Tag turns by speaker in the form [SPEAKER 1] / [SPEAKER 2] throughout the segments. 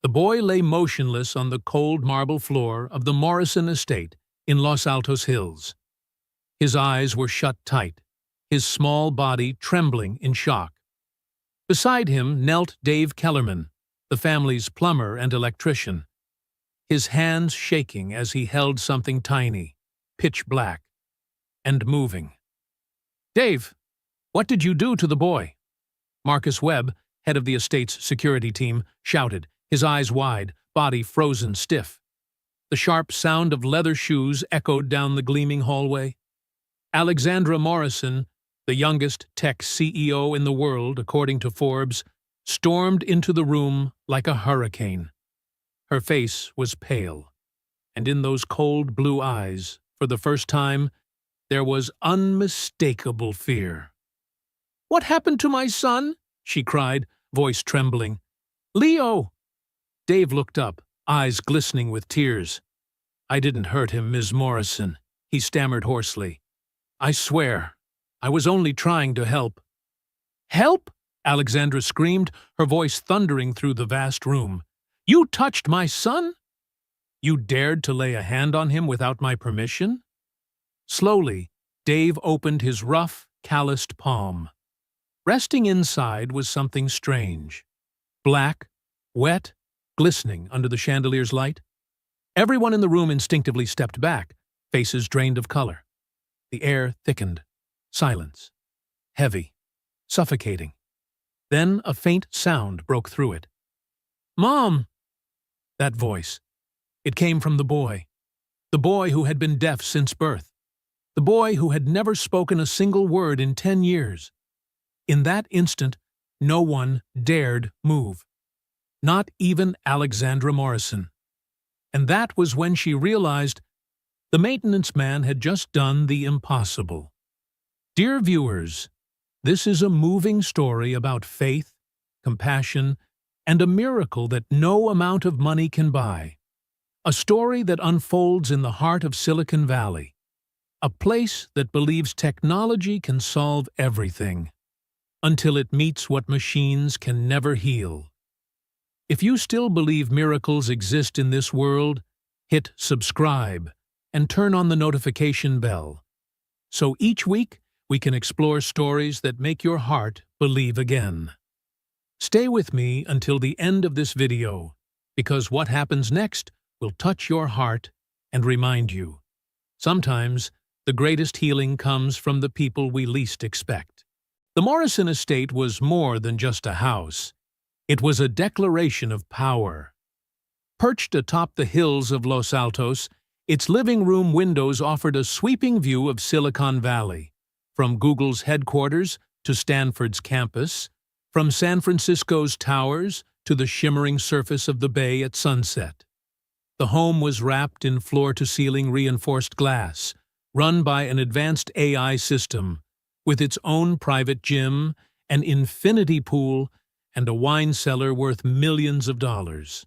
[SPEAKER 1] The boy lay motionless on the cold marble floor of the Morrison estate in Los Altos Hills. His eyes were shut tight, his small body trembling in shock. Beside him knelt Dave Kellerman, the family's plumber and electrician, his hands shaking as he held something tiny, pitch black, and moving. "Dave, what did you do to the boy?" Marcus Webb, head of the estate's security team, shouted, his eyes wide, body frozen stiff. The sharp sound of leather shoes echoed down the gleaming hallway. Alexandra Morrison, the youngest tech CEO in the world, according to Forbes, stormed into the room like a hurricane. Her face was pale, and in those cold blue eyes, for the first time, there was unmistakable fear. "What happened to my son?" she cried, voice trembling. "Leo!" Dave looked up, eyes glistening with tears. "I didn't hurt him, Ms. Morrison," he stammered hoarsely. "I swear, I was only trying to help." "Help?" Alexandra screamed, her voice thundering through the vast room. "You touched my son? You dared to lay a hand on him without my permission?" Slowly, Dave opened his rough, calloused palm. Resting inside was something strange. Black, wet, glistening under the chandelier's light. Everyone in the room instinctively stepped back, faces drained of color. The air thickened. Silence. Heavy. Suffocating. Then a faint sound broke through it. "Mom!" That voice. It came from the boy who had been deaf since birth, the boy who had never spoken a single word in 10 years. In that instant, no one dared move. Not even Alexandra Morrison. And that was when she realized the maintenance man had just done the impossible. Dear viewers, this is a moving story about faith, compassion, and a miracle that no amount of money can buy. A story that unfolds in the heart of Silicon Valley, a place that believes technology can solve everything, until it meets what machines can never heal. If you still believe miracles exist in this world, hit subscribe and turn on the notification bell, so each week we can explore stories that make your heart believe again. Stay with me until the end of this video, because what happens next will touch your heart and remind you. Sometimes, the greatest healing comes from the people we least expect. The Morrison estate was more than just a house. It was a declaration of power. Perched atop the hills of Los Altos, its living room windows offered a sweeping view of Silicon Valley, from Google's headquarters to Stanford's campus, from San Francisco's towers to the shimmering surface of the bay at sunset. The home was wrapped in floor-to-ceiling reinforced glass, run by an advanced AI system, with its own private gym, an infinity pool, and a wine cellar worth millions of dollars.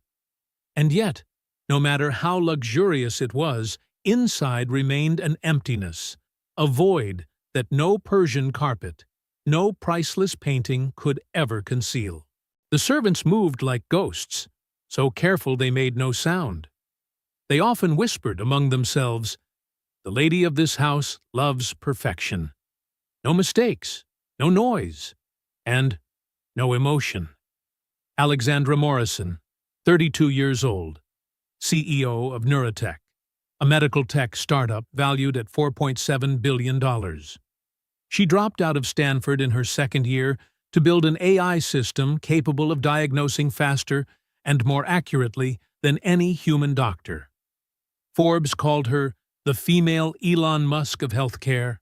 [SPEAKER 1] And yet, no matter how luxurious it was, inside remained an emptiness, a void that no Persian carpet, no priceless painting could ever conceal. The servants moved like ghosts, so careful they made no sound. They often whispered among themselves, "The lady of this house loves perfection. No mistakes, no noise, and no emotion." Alexandra Morrison, 32 years old, CEO of Neurotech, a medical tech startup valued at $4.7 billion. She dropped out of Stanford in her second year to build an AI system capable of diagnosing faster and more accurately than any human doctor. Forbes called her the female Elon Musk of healthcare.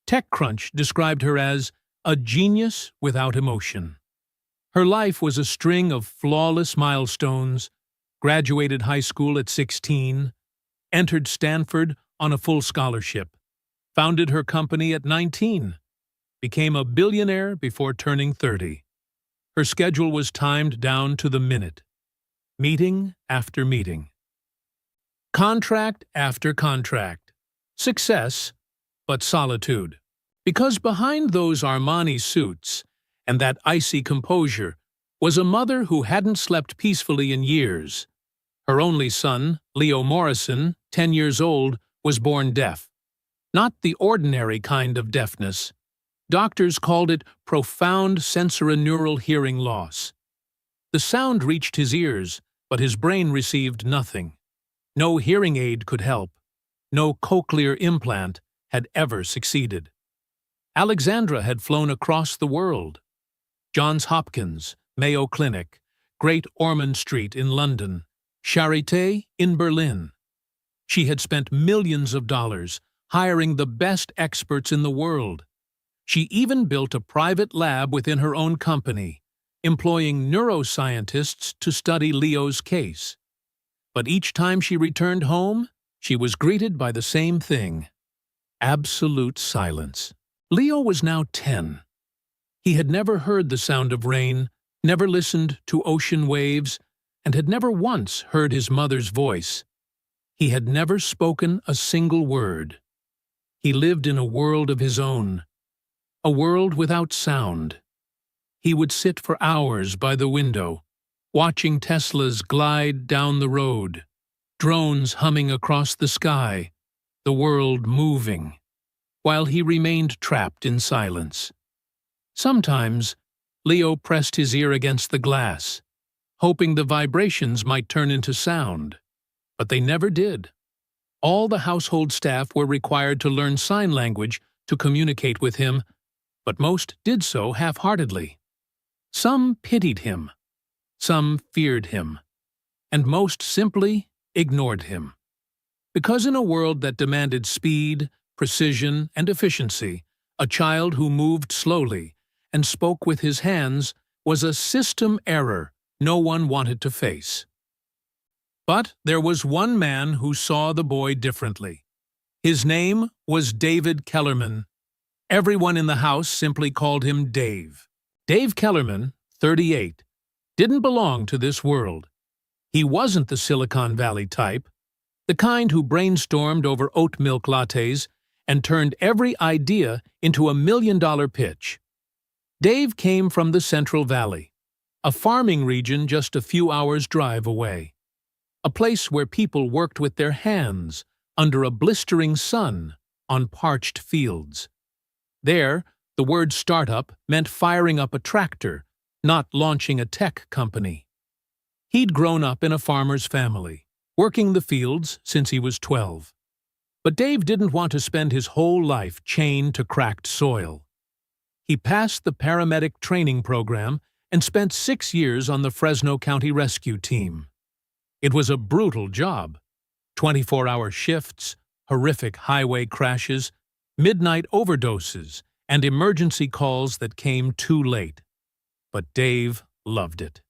[SPEAKER 1] TechCrunch described her as a genius without emotion. Her life was a string of flawless milestones: graduated high school at 16, entered Stanford on a full scholarship, founded her company at 19, became a billionaire before turning 30. Her schedule was timed down to the minute. Meeting after meeting. Contract after contract. Success, but solitude. Because behind those Armani suits and that icy composure was a mother who hadn't slept peacefully in years. Her only son, Leo Morrison, 10 years old, was born deaf. Not the ordinary kind of deafness. Doctors called it profound sensorineural hearing loss. The sound reached his ears, but his brain received nothing. No hearing aid could help. No cochlear implant had ever succeeded. Alexandra had flown across the world. Johns Hopkins, Mayo Clinic, Great Ormond Street in London, Charité in Berlin. She had spent millions of dollars hiring the best experts in the world. She even built a private lab within her own company, employing neuroscientists to study Leo's case. But each time she returned home, she was greeted by the same thing: absolute silence. Leo was now 10. He had never heard the sound of rain, never listened to ocean waves, and had never once heard his mother's voice. He had never spoken a single word. He lived in a world of his own, a world without sound. He would sit for hours by the window, watching Teslas glide down the road, drones humming across the sky, the world moving, while he remained trapped in silence. Sometimes, Leo pressed his ear against the glass, hoping the vibrations might turn into sound, but they never did. All the household staff were required to learn sign language to communicate with him, but most did so half-heartedly. Some pitied him, some feared him, and most simply ignored him. Because in a world that demanded speed, precision, and efficiency, a child who moved slowly and spoke with his hands was a system error no one wanted to face. But there was one man who saw the boy differently. His name was David Kellerman. Everyone in the house simply called him Dave. Dave Kellerman, 38, didn't belong to this world. He wasn't the Silicon Valley type, the kind who brainstormed over oat milk lattes and turned every idea into a million-dollar pitch. Dave came from the Central Valley, a farming region just a few hours' drive away. A place where people worked with their hands under a blistering sun on parched fields. There, the word startup meant firing up a tractor, not launching a tech company. He'd grown up in a farmer's family, working the fields since he was 12. But Dave didn't want to spend his whole life chained to cracked soil. He passed the paramedic training program and spent 6 years on the Fresno County Rescue Team. It was a brutal job. 24-hour shifts, horrific highway crashes, midnight overdoses, and emergency calls that came too late. But Dave loved it.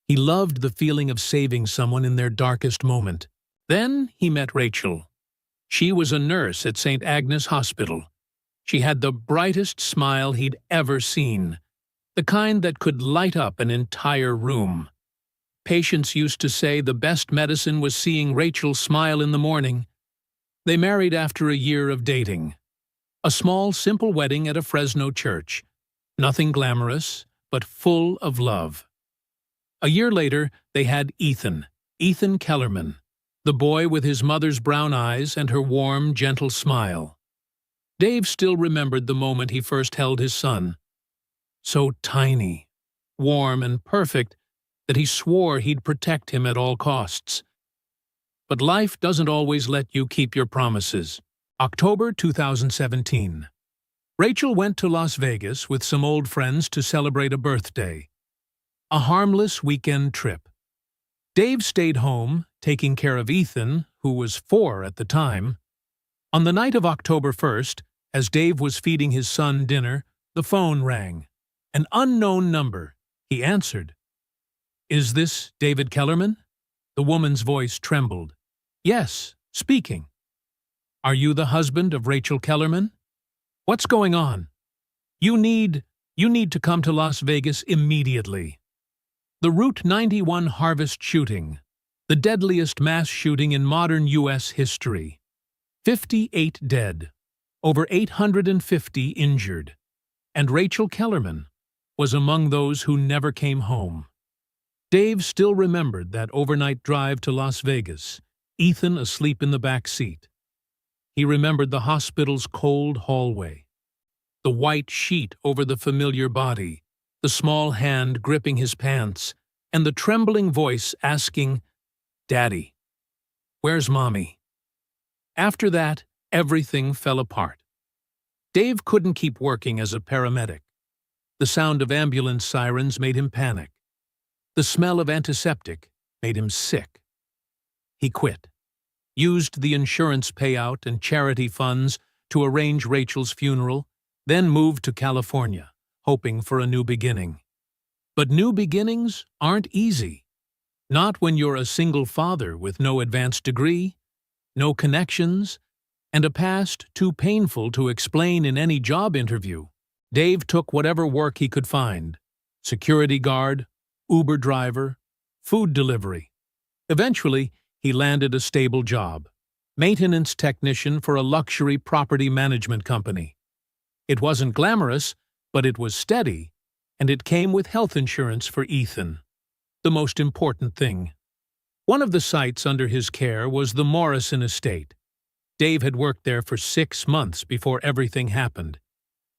[SPEAKER 1] He loved the feeling of saving someone in their darkest moment. Then he met Rachel. She was a nurse at St. Agnes Hospital. She had the brightest smile he'd ever seen, the kind that could light up an entire room. Patients used to say the best medicine was seeing Rachel smile in the morning. They married after a year of dating. A small, simple wedding at a Fresno church. Nothing glamorous, but full of love. A year later, they had Ethan Kellerman, the boy with his mother's brown eyes and her warm, gentle smile. Dave still remembered the moment he first held his son. So tiny, warm, and perfect that he swore he'd protect him at all costs. But life doesn't always let you keep your promises. October 2017. Rachel went to Las Vegas with some old friends to celebrate a birthday. A harmless weekend trip. Dave stayed home, taking care of Ethan, who was 4 at the time. On the night of October 1st, as Dave was feeding his son dinner, the phone rang. An unknown number. He answered. "Is this David Kellerman?" The woman's voice trembled. "Yes, speaking." "Are you the husband of Rachel Kellerman? What's going on? You need to come to Las Vegas immediately." The Route 91 Harvest shooting, the deadliest mass shooting in modern U.S. history. 58 dead, over 850 injured. And Rachel Kellerman, was among those who never came home. Dave still remembered that overnight drive to Las Vegas, Ethan asleep in the back seat. He remembered the hospital's cold hallway, the white sheet over the familiar body, the small hand gripping his pants, and the trembling voice asking, "Daddy, where's Mommy?" After that, everything fell apart. Dave couldn't keep working as a paramedic. The sound of ambulance sirens made him panic. The smell of antiseptic made him sick. He quit, used the insurance payout and charity funds to arrange Rachel's funeral, then moved to California, hoping for a new beginning. But new beginnings aren't easy. Not when you're a single father with no advanced degree, no connections, and a past too painful to explain in any job interview. Dave took whatever work he could find: security guard, Uber driver, food delivery. Eventually, he landed a stable job: maintenance technician for a luxury property management company. It wasn't glamorous, but it was steady, and it came with health insurance for Ethan, the most important thing. One of the sites under his care was the Morrison estate. Dave had worked there for 6 months before everything happened.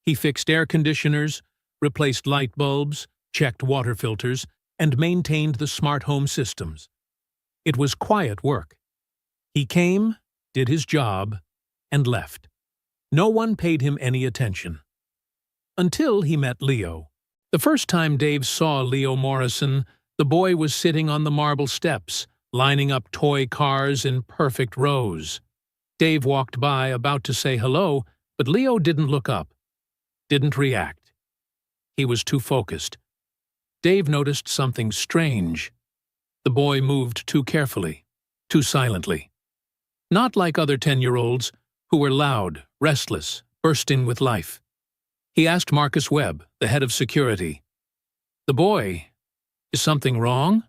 [SPEAKER 1] He fixed air conditioners, replaced light bulbs, checked water filters, and maintained the smart home systems. It was quiet work. He came, did his job, and left. No one paid him any attention. Until he met Leo. The first time Dave saw Leo Morrison, the boy was sitting on the marble steps, lining up toy cars in perfect rows. Dave walked by, about to say hello, but Leo didn't look up, didn't react. He was too focused. Dave noticed something strange. The boy moved too carefully, too silently. Not like other 10-year-olds, who were loud, restless, bursting with life. He asked Marcus Webb, the head of security, "The boy, is something wrong?"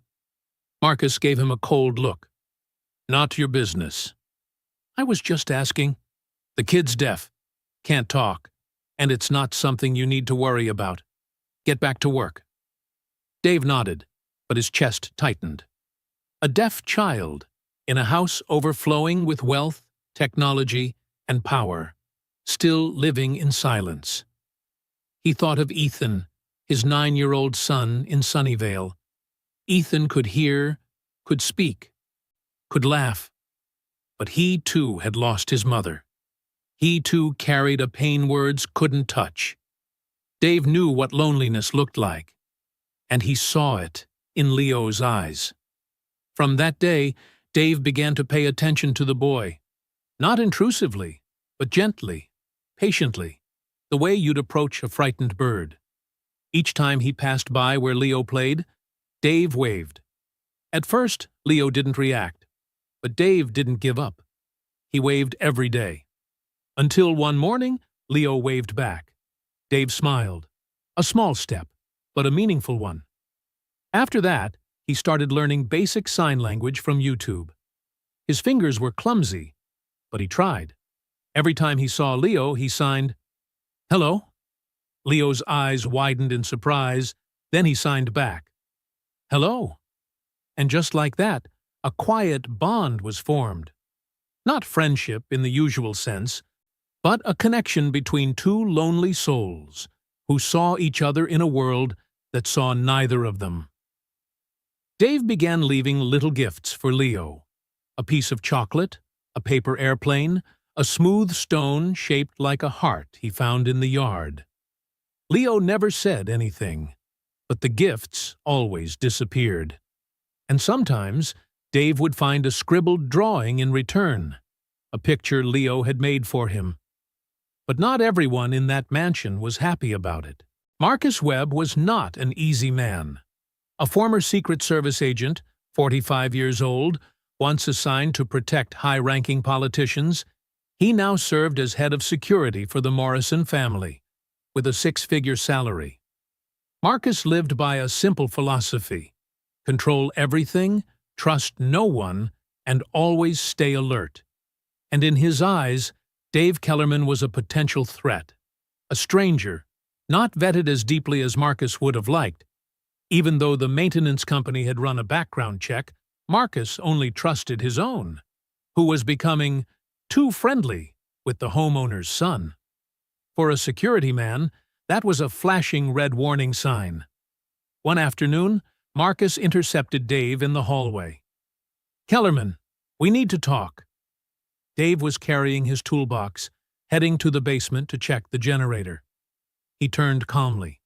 [SPEAKER 1] Marcus gave him a cold look. "Not your business." "I was just asking." "The kid's deaf, can't talk, and it's not something you need to worry about. Get back to work." Dave nodded, but his chest tightened. A deaf child, in a house overflowing with wealth, technology, and power, still living in silence. He thought of Ethan, his 9-year-old son in Sunnyvale. Ethan could hear, could speak, could laugh. But he too had lost his mother. He too carried a pain words couldn't touch. Dave knew what loneliness looked like, and he saw it in Leo's eyes. From that day, Dave began to pay attention to the boy. Not intrusively, but gently, patiently, the way you'd approach a frightened bird. Each time he passed by where Leo played, Dave waved. At first, Leo didn't react, but Dave didn't give up. He waved every day. Until one morning, Leo waved back. Dave smiled. A small step, but a meaningful one. After that, he started learning basic sign language from YouTube. His fingers were clumsy, but he tried. Every time he saw Leo, he signed, "Hello." Leo's eyes widened in surprise, then he signed back, "Hello." And just like that, a quiet bond was formed. Not friendship in the usual sense, but a connection between two lonely souls who saw each other in a world that saw neither of them. Dave began leaving little gifts for Leo: a piece of chocolate, a paper airplane, a smooth stone shaped like a heart he found in the yard. Leo never said anything, but the gifts always disappeared. And sometimes Dave would find a scribbled drawing in return, a picture Leo had made for him. But not everyone in that mansion was happy about it. Marcus Webb was not an easy man. A former Secret Service agent, 45 years old, once assigned to protect high-ranking politicians, he now served as head of security for the Morrison family, with a 6-figure salary. Marcus lived by a simple philosophy: control everything, trust no one, and always stay alert. And in his eyes, Dave Kellerman was a potential threat, a stranger, Not vetted as deeply as Marcus would have liked. Even though the maintenance company had run a background check, Marcus only trusted his own, who was becoming too friendly with the homeowner's son. For a security man, that was a flashing red warning sign. One afternoon, Marcus intercepted Dave in the hallway. "Kellerman, we need to talk." Dave was carrying his toolbox, heading to the basement to check the generator. He turned calmly.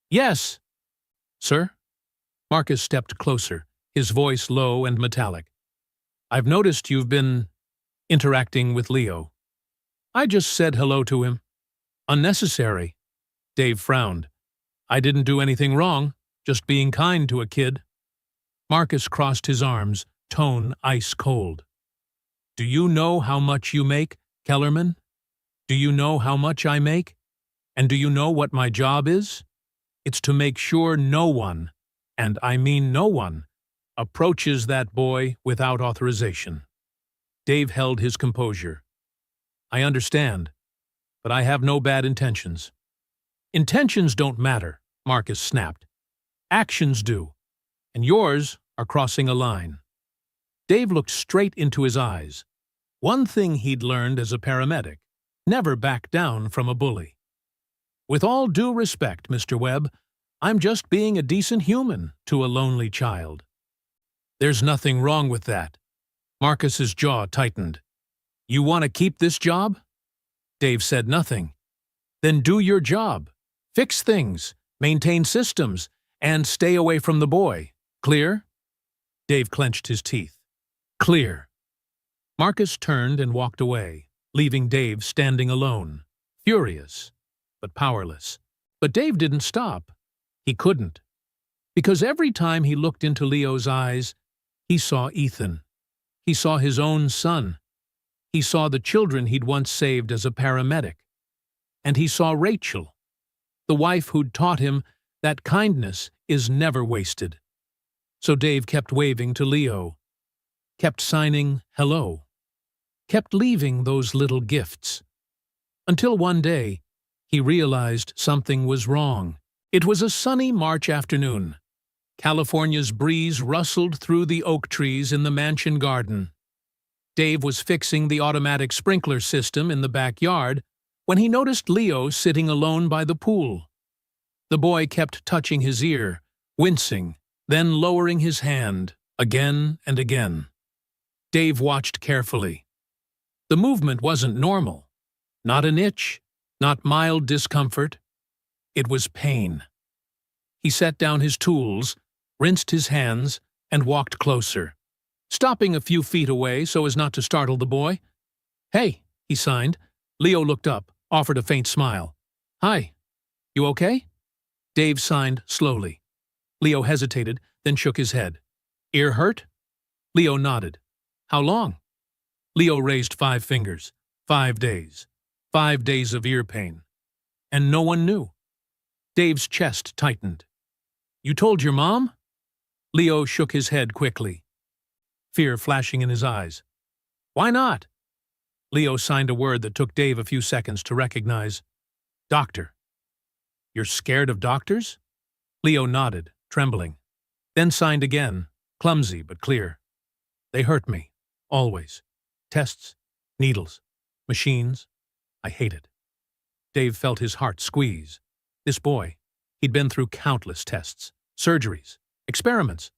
[SPEAKER 1] "Yes." "Sir?" Marcus stepped closer, his voice low and metallic. "I've noticed you've been interacting with Leo." "I just said hello to him." "Unnecessary." Dave frowned. "I didn't do anything wrong, just being kind to a kid." Marcus crossed his arms, tone ice cold. "Do you know how much you make, Kellerman? Do you know how much I make? And do you know what my job is? It's to make sure no one, and I mean no one, approaches that boy without authorization." Dave held his composure. "I understand, but I have no bad intentions." "Intentions don't matter," Marcus snapped. "Actions do, and yours are crossing a line." Dave looked straight into his eyes. One thing he'd learned as a paramedic: never back down from a bully. "With all due respect, Mr. Webb, I'm just being a decent human to a lonely child." "There's nothing wrong with that." Marcus's jaw tightened. "You want to keep this job?" Dave said nothing. "Then do your job. Fix things, maintain systems, and stay away from the boy. Clear?" Dave clenched his teeth. "Clear." Marcus turned and walked away, leaving Dave standing alone, furious, but powerless. But Dave didn't stop. He couldn't. Because every time he looked into Leo's eyes, he saw Ethan. He saw his own son. He saw the children he'd once saved as a paramedic. And he saw Rachel, the wife who'd taught him that kindness is never wasted. So Dave kept waving to Leo, kept signing hello, kept leaving those little gifts. Until one day, he realized something was wrong. It was a sunny March afternoon. California's breeze rustled through the oak trees in the mansion garden. Dave was fixing the automatic sprinkler system in the backyard when he noticed Leo sitting alone by the pool. The boy kept touching his ear, wincing, then lowering his hand, again and again. Dave watched carefully. The movement wasn't normal. Not an itch, not mild discomfort. It was pain. He set down his tools, rinsed his hands, and walked closer, stopping a few feet away so as not to startle the boy. "Hey," he signed. Leo looked up, offered a faint smile. "Hi. You okay?" Dave signed slowly. Leo hesitated, then shook his head. "Ear hurt?" Leo nodded. "How long?" Leo raised 5 fingers. 5 days. 5 days of ear pain. And no one knew. Dave's chest tightened. "You told your mom?" Leo shook his head quickly, fear flashing in his eyes. "Why not?" Leo signed a word that took Dave a few seconds to recognize. "Doctor." "You're scared of doctors?" Leo nodded, trembling. Then signed again, clumsy but clear. "They hurt me. Always. Tests, needles, machines. I hate it." Dave felt his heart squeeze. This boy, he'd been through countless tests, surgeries, experiments,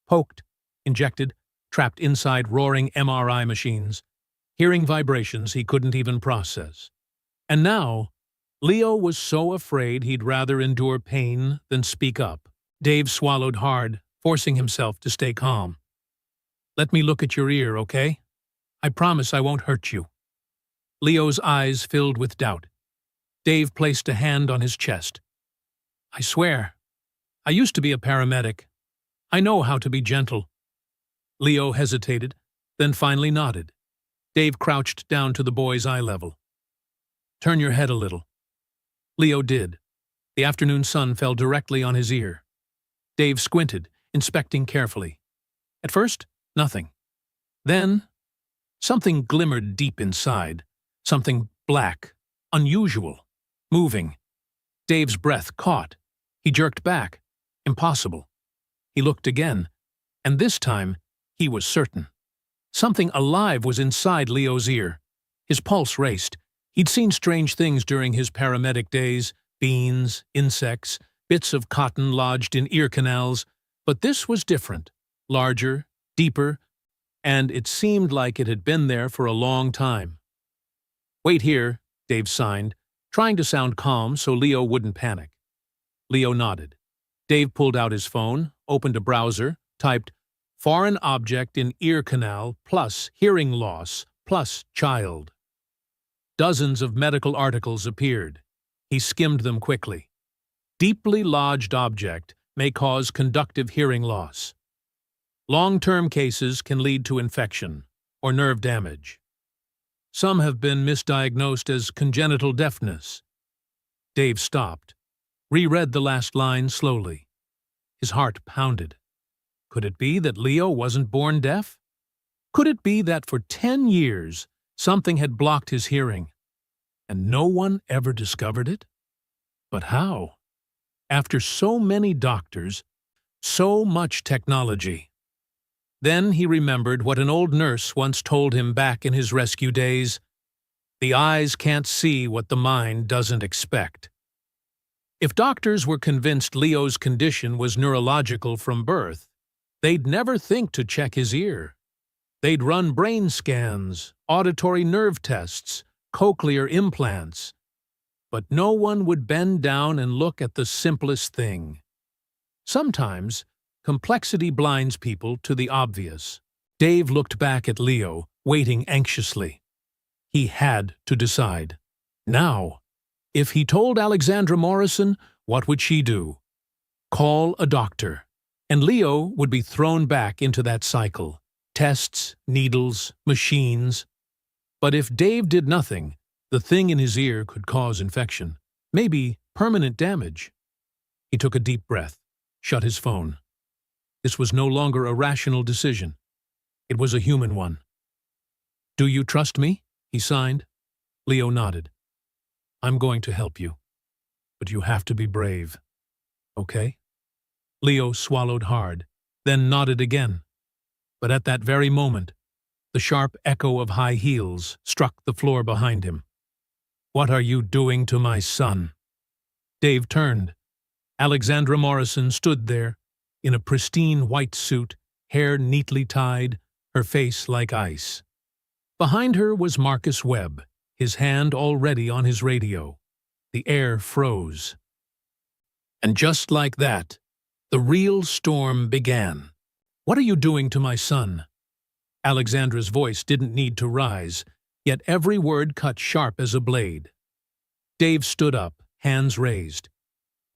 [SPEAKER 1] poked, injected, trapped inside roaring MRI machines, hearing vibrations he couldn't even process. And now, Leo was so afraid he'd rather endure pain than speak up. Dave swallowed hard, forcing himself to stay calm. "Let me look at your ear, okay? I promise I won't hurt you." Leo's eyes filled with doubt. Dave placed a hand on his chest. "I swear, I used to be a paramedic. I know how to be gentle." Leo hesitated, then finally nodded. Dave crouched down to the boy's eye level. "Turn your head a little." Leo did. The afternoon sun fell directly on his ear. Dave squinted, inspecting carefully. At first, nothing. Then, something glimmered deep inside, something black, unusual, moving. Dave's breath caught. He jerked back. Impossible. He looked again, and this time he was certain. Something alive was inside Leo's ear. His pulse raced. He'd seen strange things during his paramedic days: beans, insects, bits of cotton lodged in ear canals, but this was different, larger, deeper, and it seemed like it had been there for a long time. "Wait here," Dave signed, trying to sound calm so Leo wouldn't panic. Leo nodded. Dave pulled out his phone, opened a browser, typed "foreign object in ear canal plus hearing loss plus child." Dozens of medical articles appeared. He skimmed them quickly. Deeply lodged object may cause conductive hearing loss. Long-term cases can lead to infection or nerve damage. Some have been misdiagnosed as congenital deafness. Dave stopped, reread the last line slowly. His heart pounded. Could it be that Leo wasn't born deaf? Could it be that for 10 years something had blocked his hearing, and no one ever discovered it? But how? After so many doctors, so much technology. Then he remembered what an old nurse once told him back in his rescue days: "The eyes can't see what the mind doesn't expect." If doctors were convinced Leo's condition was neurological from birth, they'd never think to check his ear. They'd run brain scans, auditory nerve tests, cochlear implants. But no one would bend down and look at the simplest thing. Sometimes, complexity blinds people to the obvious. Dave looked back at Leo, waiting anxiously. He had to decide. Now, if he told Alexandra Morrison, what would she do? Call a doctor. And Leo would be thrown back into that cycle. Tests, needles, machines. But if Dave did nothing, the thing in his ear could cause infection, maybe permanent damage. He took a deep breath, shut his phone. This was no longer a rational decision. It was a human one. "Do you trust me?" he signed. Leo nodded. "I'm going to help you, but you have to be brave. Okay?" Leo swallowed hard, then nodded again. But at that very moment, the sharp echo of high heels struck the floor behind him. "What are you doing to my son?" Dave turned. Alexandra Morrison stood there, in a pristine white suit, hair neatly tied, her face like ice. Behind her was Marcus Webb, his hand already on his radio. The air froze. And just like that, the real storm began. "What are you doing to my son?" Alexandra's voice didn't need to rise, yet every word cut sharp as a blade. Dave stood up, hands raised.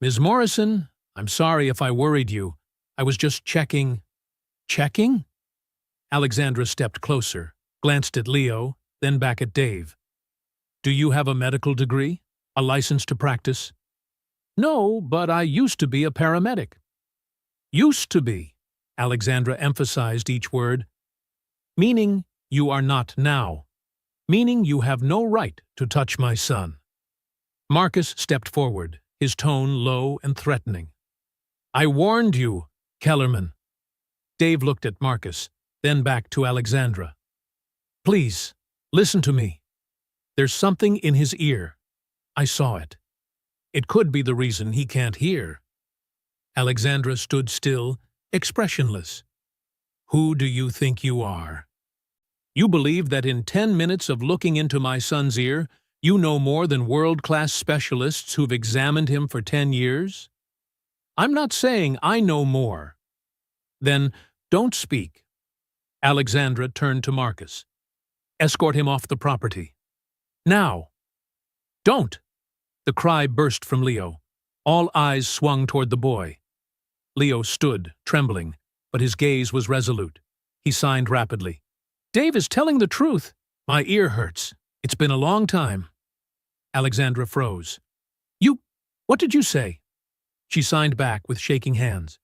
[SPEAKER 1] "Ms. Morrison, I'm sorry if I worried you. I was just checking." "Checking?" Alexandra stepped closer, glanced at Leo, then back at Dave. "Do you have a medical degree? A license to practice?" "No, but I used to be a paramedic." "Used to be," Alexandra emphasized each word. "Meaning you are not now. Meaning you have no right to touch my son." Marcus stepped forward, his tone low and threatening. "I warned you, Kellerman." Dave looked at Marcus, then back to Alexandra. "Please, listen to me. There's something in his ear. I saw it. It could be the reason he can't hear." Alexandra stood still, expressionless. "Who do you think you are? You believe that in 10 minutes of looking into my son's ear, you know more than world-class specialists who've examined him for 10 years? I'm not saying I know more." "Then don't speak." Alexandra turned to Marcus. "Escort him off the property. Now." "Don't!" The cry burst from Leo. All eyes swung toward the boy. Leo stood, trembling, but his gaze was resolute. He signed rapidly. "Dave is telling the truth. My ear hurts. It's been a long time." Alexandra froze. What did you say?" She signed back with shaking hands.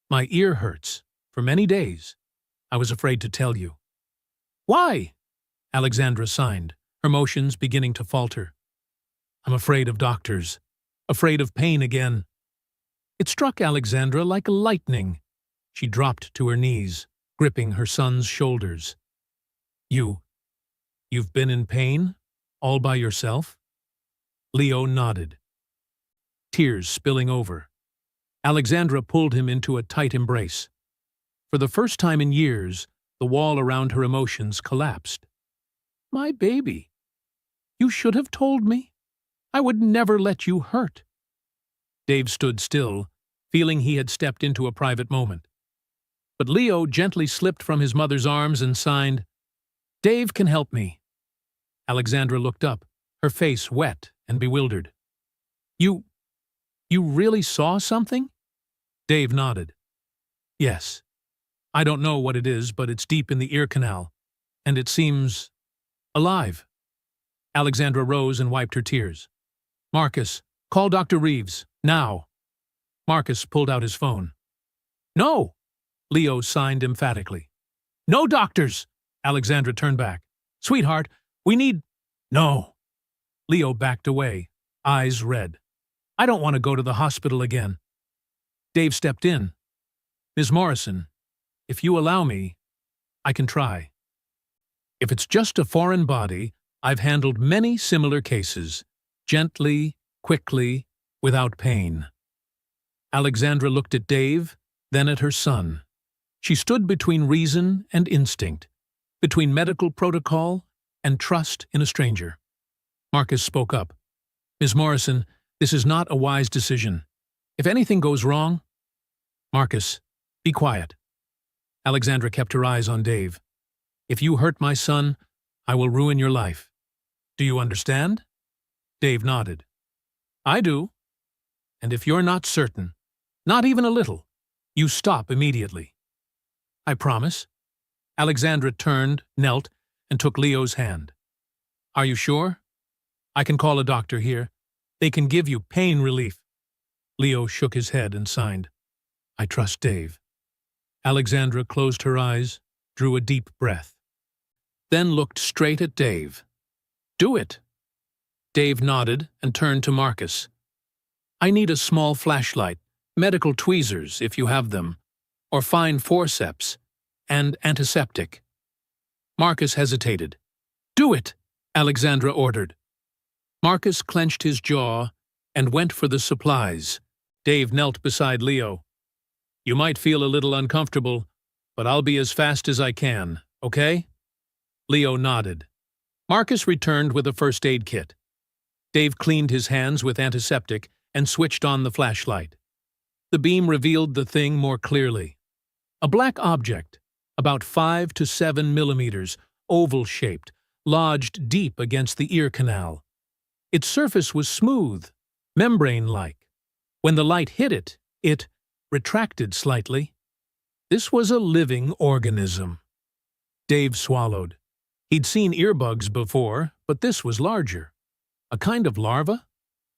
[SPEAKER 1] "My ear hurts. For many days. I was afraid to tell you." "Why?" Alexandra signed, her motions beginning to falter. "I'm afraid of doctors. afraid of pain again. It struck Alexandra like lightning. She dropped to her knees, gripping her son's shoulders. You've been in pain? All by yourself? Leo nodded, tears spilling over. Alexandra pulled him into a tight embrace. For the first time in years, the wall around her emotions collapsed. My baby, you should have told me. I would never let you hurt. Dave stood still, feeling he had stepped into a private moment. But Leo gently slipped from his mother's arms and signed, Dave can help me. Alexandra looked up, her face wet and bewildered. You really saw something? Dave nodded. Yes. I don't know what it is, but it's deep in the ear canal, and it seems alive. Alexandra rose and wiped her tears. Marcus, call Dr. Reeves, now. Marcus pulled out his phone. No, Leo signed emphatically. No doctors! Alexandra turned back. Sweetheart, we need… No. Leo backed away, eyes red. I don't want to go to the hospital again. Dave stepped in. Ms. Morrison, if you allow me, I can try. If it's just a foreign body, I've handled many similar cases, gently, quickly, without pain. Alexandra looked at Dave, then at her son. She stood between reason and instinct, between medical protocol and trust in a stranger. Marcus spoke up. Ms. Morrison, this is not a wise decision. If anything goes wrong… Marcus, be quiet. Alexandra kept her eyes on Dave. If you hurt my son, I will ruin your life. Do you understand? Dave nodded. I do. And if you're not certain, not even a little, you stop immediately. I promise. Alexandra turned, knelt, and took Leo's hand. Are you sure? I can call a doctor here. They can give you pain relief. Leo shook his head and signed. I trust Dave. Alexandra closed her eyes, drew a deep breath, then looked straight at Dave. Do it. Dave nodded and turned to Marcus. I need a small flashlight, medical tweezers if you have them, or fine forceps, and antiseptic. Marcus hesitated. Do it, Alexandra ordered. Marcus clenched his jaw and went for the supplies. Dave knelt beside Leo. You might feel a little uncomfortable, but I'll be as fast as I can, okay? Leo nodded. Marcus returned with a first aid kit. Dave cleaned his hands with antiseptic and switched on the flashlight. The beam revealed the thing more clearly. A black object, about 5 to 7 millimeters, oval-shaped, lodged deep against the ear canal. Its surface was smooth, membrane-like. When the light hit it, it retracted slightly. This was a living organism. Dave swallowed. He'd seen earbugs before, but this was larger. A kind of larva?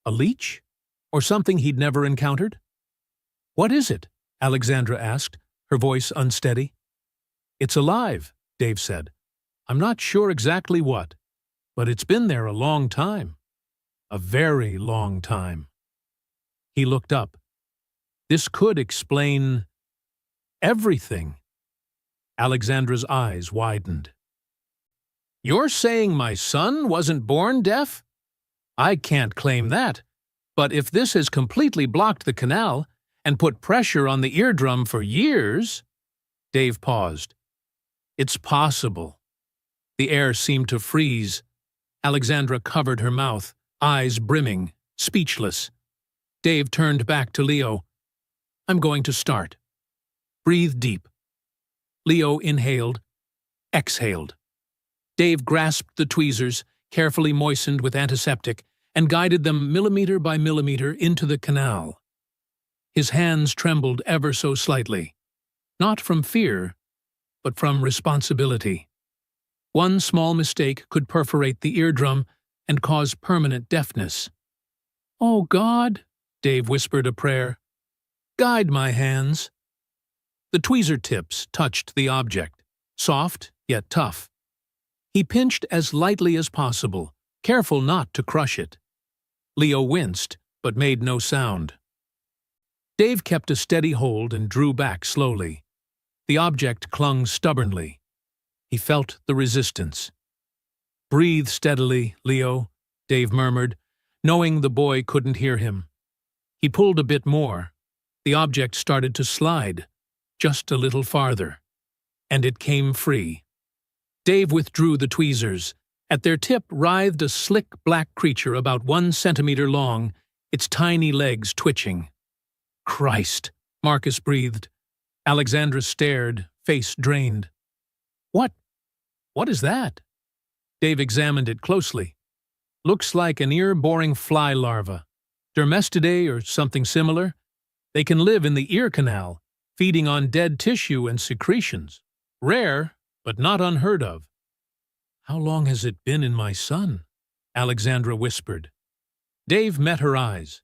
[SPEAKER 1] A leech? Or something he'd never encountered? What is it? Alexandra asked, her voice unsteady. It's alive, Dave said. I'm not sure exactly what, but it's been there a long time. A very long time. He looked up. This could explain everything. Alexandra's eyes widened. You're saying my son wasn't born deaf? I can't claim that, but if this has completely blocked the canal and put pressure on the eardrum for years… Dave paused. It's possible. The air seemed to freeze. Alexandra covered her mouth, eyes brimming, speechless. Dave turned back to Leo. I'm going to start. Breathe deep. Leo inhaled, exhaled. Dave grasped the tweezers, carefully moistened with antiseptic, and guided them millimeter by millimeter into the canal. His hands trembled ever so slightly, not from fear, but from responsibility. One small mistake could perforate the eardrum and cause permanent deafness. Oh, God, Dave whispered a prayer. Guide my hands. The tweezer tips touched the object, soft yet tough. He pinched as lightly as possible, careful not to crush it. Leo winced, but made no sound. Dave kept a steady hold and drew back slowly. The object clung stubbornly. He felt the resistance. "Breathe steadily, Leo," Dave murmured, knowing the boy couldn't hear him. He pulled a bit more. The object started to slide, just a little farther, and it came free. Dave withdrew the tweezers. At their tip writhed a slick black creature about 1 centimeter long, its tiny legs twitching. "Christ," Marcus breathed. Alexandra stared, face drained. What is that?" Dave examined it closely. "Looks like an ear-boring fly larva. Dermestidae or something similar. They can live in the ear canal, feeding on dead tissue and secretions. Rare, but not unheard of." "How long has it been in my son?" Alexandra whispered. Dave met her eyes.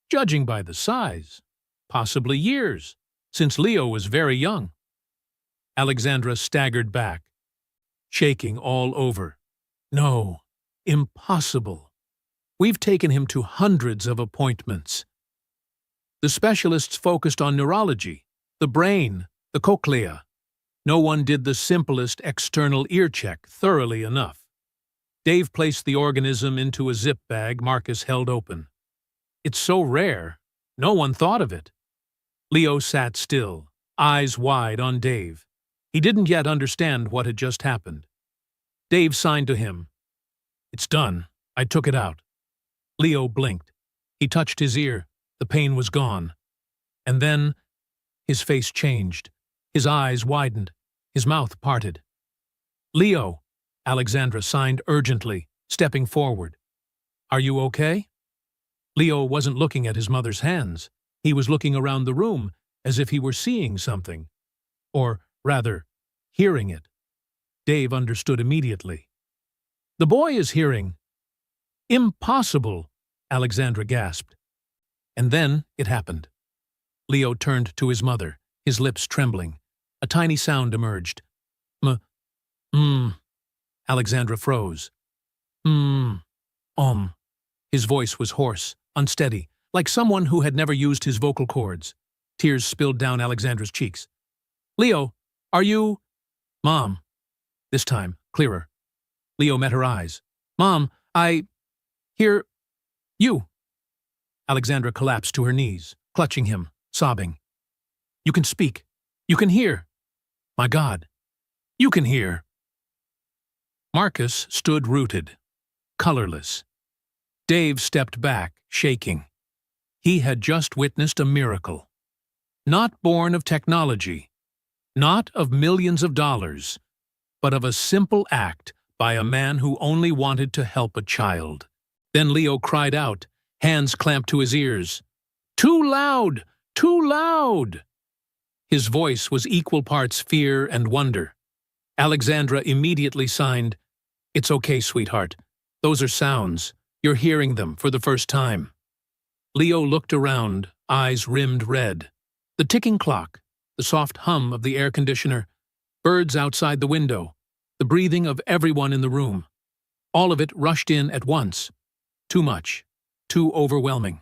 [SPEAKER 1] "Judging by the size, possibly years, since Leo was very young." Alexandra staggered back, shaking all over. "No, impossible. We've taken him to hundreds of appointments. The specialists focused on neurology, the brain, the cochlea. No one did the simplest external ear check thoroughly enough." Dave placed the organism into a zip bag Marcus held open. "It's so rare, no one thought of it." Leo sat still, eyes wide on Dave. He didn't yet understand what had just happened. Dave signed to him. "It's done. I took it out." Leo blinked. He touched his ear. The pain was gone. And then his face changed. His eyes widened. His mouth parted. "Leo," Alexandra signed urgently, stepping forward. "Are you okay?" Leo wasn't looking at his mother's hands. He was looking around the room as if he were seeing something. Or, rather, hearing it. Dave understood immediately. "The boy is hearing." "Impossible," Alexandra gasped. And then it happened. Leo turned to his mother, his lips trembling. A tiny sound emerged. Alexandra froze. His voice was hoarse, unsteady, like someone who had never used his vocal cords. Tears spilled down Alexandra's cheeks. "Leo, are you—" "Mom." This time, clearer. Leo met her eyes. "Mom, I hear you." Alexandra collapsed to her knees, clutching him, sobbing. "You can speak. You can hear. My God, you can hear." Marcus stood rooted, colorless. Dave stepped back, shaking. He had just witnessed a miracle. Not born of technology, not of millions of dollars, but of a simple act by a man who only wanted to help a child. Then Leo cried out, hands clamped to his ears. "Too loud! Too loud!" His voice was equal parts fear and wonder. Alexandra immediately signed, "It's okay, sweetheart. Those are sounds. You're hearing them for the first time." Leo looked around, eyes rimmed red. The ticking clock, the soft hum of the air conditioner, birds outside the window, the breathing of everyone in the room. All of it rushed in at once. Too much. Too overwhelming.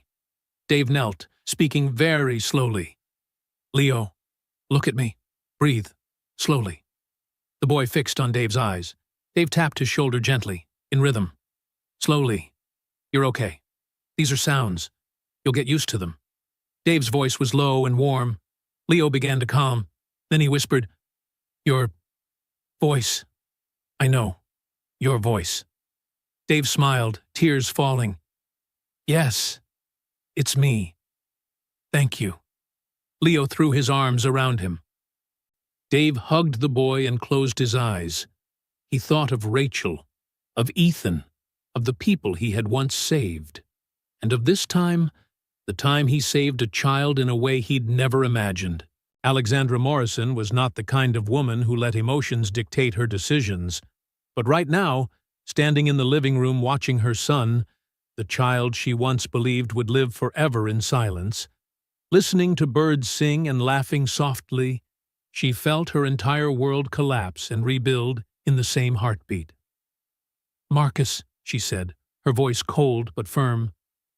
[SPEAKER 1] Dave knelt, speaking very slowly. "Leo, look at me. Breathe. Slowly." The boy fixed on Dave's eyes. Dave tapped his shoulder gently, in rhythm. "Slowly. You're okay. These are sounds. You'll get used to them." Dave's voice was low and warm. Leo began to calm. Then he whispered, "Your voice. I know. Your voice." Dave smiled, tears falling. "Yes, it's me. Thank you." Leo threw his arms around him. Dave hugged the boy and closed his eyes. He thought of Rachel, of Ethan, of the people he had once saved, and of this time, the time he saved a child in a way he'd never imagined. Alexandra Morrison was not the kind of woman who let emotions dictate her decisions, but right now, standing in the living room watching her son, the child she once believed would live forever in silence, listening to birds sing and laughing softly, she felt her entire world collapse and rebuild in the same heartbeat. "Marcus," she said, her voice cold but firm,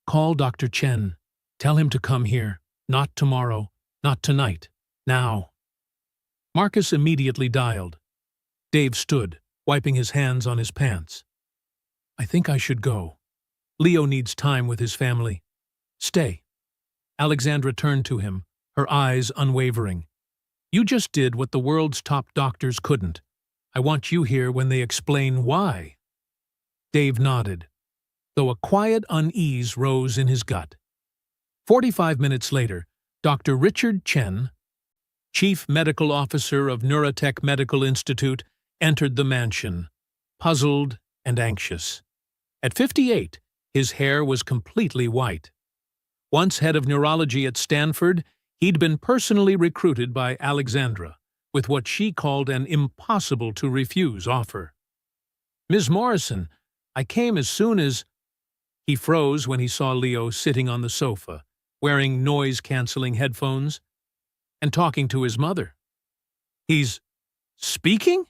[SPEAKER 1] Call Dr. Chen. Tell him to come here. Not tomorrow. Not tonight. Now. Marcus immediately dialed. Dave stood, wiping his hands on his pants. I think I should go. Leo needs time with his family. Stay. Alexandra turned to him, her eyes unwavering. You just did what the world's top doctors couldn't. I want you here when they explain why. Dave nodded, though a quiet unease rose in his gut. 45 minutes later, Dr. Richard Chen, Chief Medical Officer of Neurotech Medical Institute, entered the mansion, puzzled and anxious. At 58, his hair was completely white. Once head of neurology at Stanford, he'd been personally recruited by Alexandra, with what she called an impossible-to-refuse offer. Ms. Morrison, I came as soon as... He froze when he saw Leo sitting on the sofa, wearing noise-canceling headphones, and talking to his mother. He's speaking?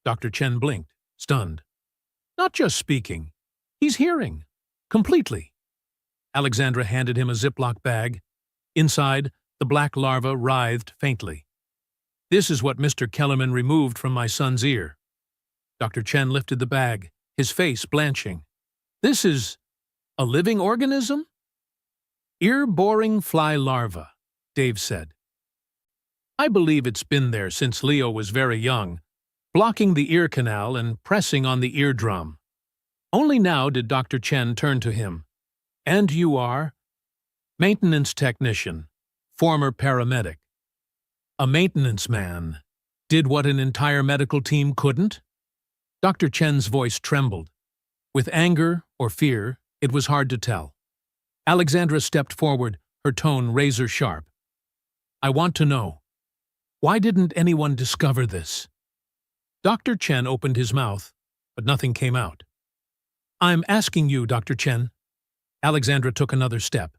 [SPEAKER 1] Dr. Chen blinked, stunned. Not just speaking. He's hearing. Completely. Alexandra handed him a Ziploc bag. Inside, the black larva writhed faintly. This is what Mr. Kellerman removed from my son's ear. Dr. Chen lifted the bag, his face blanching. This is a living organism? Ear-boring fly larva, Dave said. I believe it's been there since Leo was very young, blocking the ear canal and pressing on the eardrum. Only now did Dr. Chen turn to him. And you are? Maintenance technician, former paramedic. A maintenance man. Did what an entire medical team couldn't? Dr. Chen's voice trembled. With anger or fear, it was hard to tell. Alexandra stepped forward, her tone razor-sharp. I want to know. Why didn't anyone discover this? Dr. Chen opened his mouth, but nothing came out. I'm asking you, Dr. Chen. Alexandra took another step.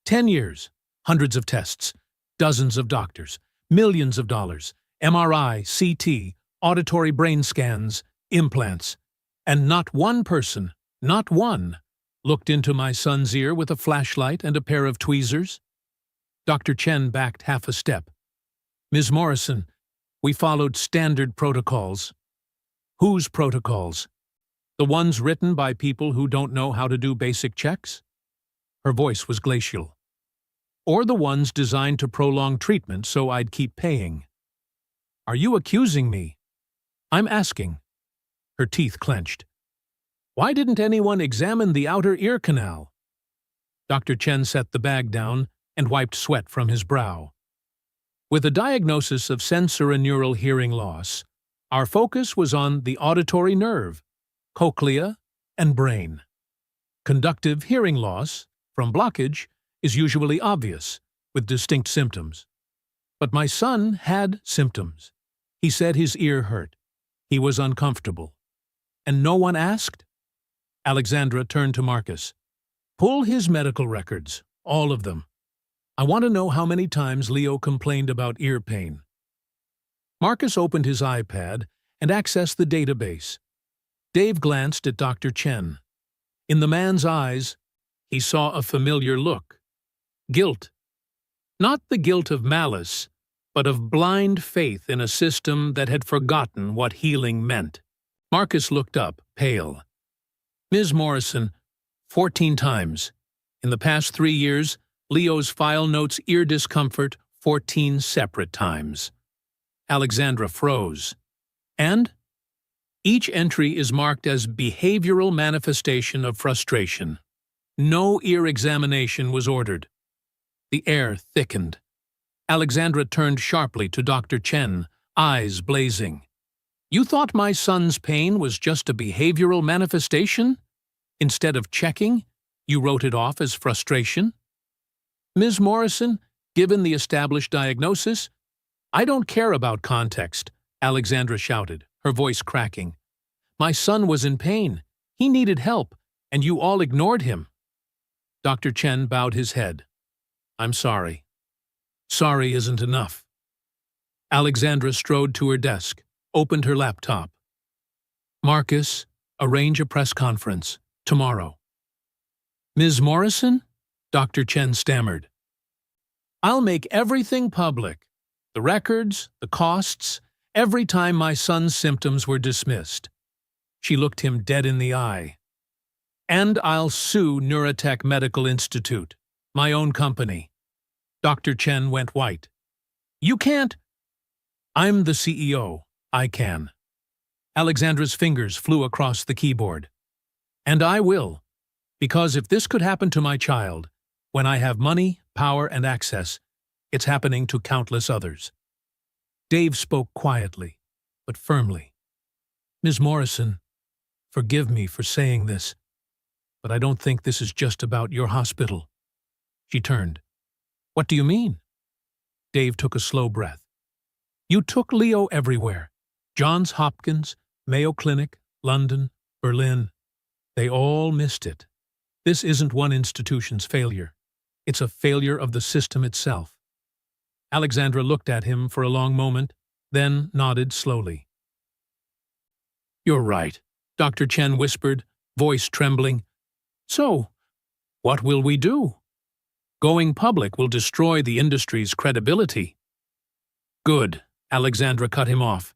[SPEAKER 1] 10 years, hundreds of tests, dozens of doctors, millions of dollars, MRI, CT, auditory brain scans, implants, and not one person, not one, looked into my son's ear with a flashlight and a pair of tweezers. Dr. Chen backed half a step. Ms. Morrison, we followed standard protocols. Whose protocols? The ones written by people who don't know how to do basic checks? Her voice was glacial. Or the ones designed to prolong treatment so I'd keep paying? Are you accusing me? I'm asking. Her teeth clenched. Why didn't anyone examine the outer ear canal? Dr. Chen set the bag down and wiped sweat from his brow. With a diagnosis of sensorineural hearing loss, our focus was on the auditory nerve, cochlea, and brain. Conductive hearing loss, from blockage, is usually obvious, with distinct symptoms. But my son had symptoms. He said his ear hurt. He was uncomfortable. And no one asked? Alexandra turned to Marcus. Pull his medical records, all of them. I want to know how many times Leo complained about ear pain. Marcus opened his iPad and accessed the database. Dave glanced at Dr. Chen. In the man's eyes, he saw a familiar look. Guilt. Not the guilt of malice, but of blind faith in a system that had forgotten what healing meant. Marcus looked up, pale. Ms. Morrison, 14 times. In the past 3 years, Leo's file notes ear discomfort 14 separate times. Alexandra froze. And? Each entry is marked as behavioral manifestation of frustration. No ear examination was ordered. The air thickened. Alexandra turned sharply to Dr. Chen, eyes blazing. You thought my son's pain was just a behavioral manifestation? Instead of checking, you wrote it off as frustration? Ms. Morrison, given the established diagnosis, I don't care about context, Alexandra shouted, her voice cracking. My son was in pain. He needed help, and you all ignored him. Dr. Chen bowed his head. I'm sorry. Sorry isn't enough. Alexandra strode to her desk, opened her laptop. Marcus, arrange a press conference. Tomorrow. Ms. Morrison? Dr. Chen stammered. I'll make everything public. The records, the costs, every time my son's symptoms were dismissed. She looked him dead in the eye. And I'll sue Neurotech Medical Institute, my own company. Dr. Chen went white. You can't. I'm the CEO. I can. Alexandra's fingers flew across the keyboard. And I will, because if this could happen to my child, when I have money, power, and access, it's happening to countless others. Dave spoke quietly, but firmly. Ms. Morrison, forgive me for saying this, but I don't think this is just about your hospital. She turned. What do you mean? Dave took a slow breath. You took Leo everywhere. Johns Hopkins, Mayo Clinic, London, Berlin. They all missed it. This isn't one institution's failure. It's a failure of the system itself. Alexandra looked at him for a long moment, then nodded slowly. You're right, Dr. Chen whispered, voice trembling. So, what will we do? Going public will destroy the industry's credibility. Good, Alexandra cut him off.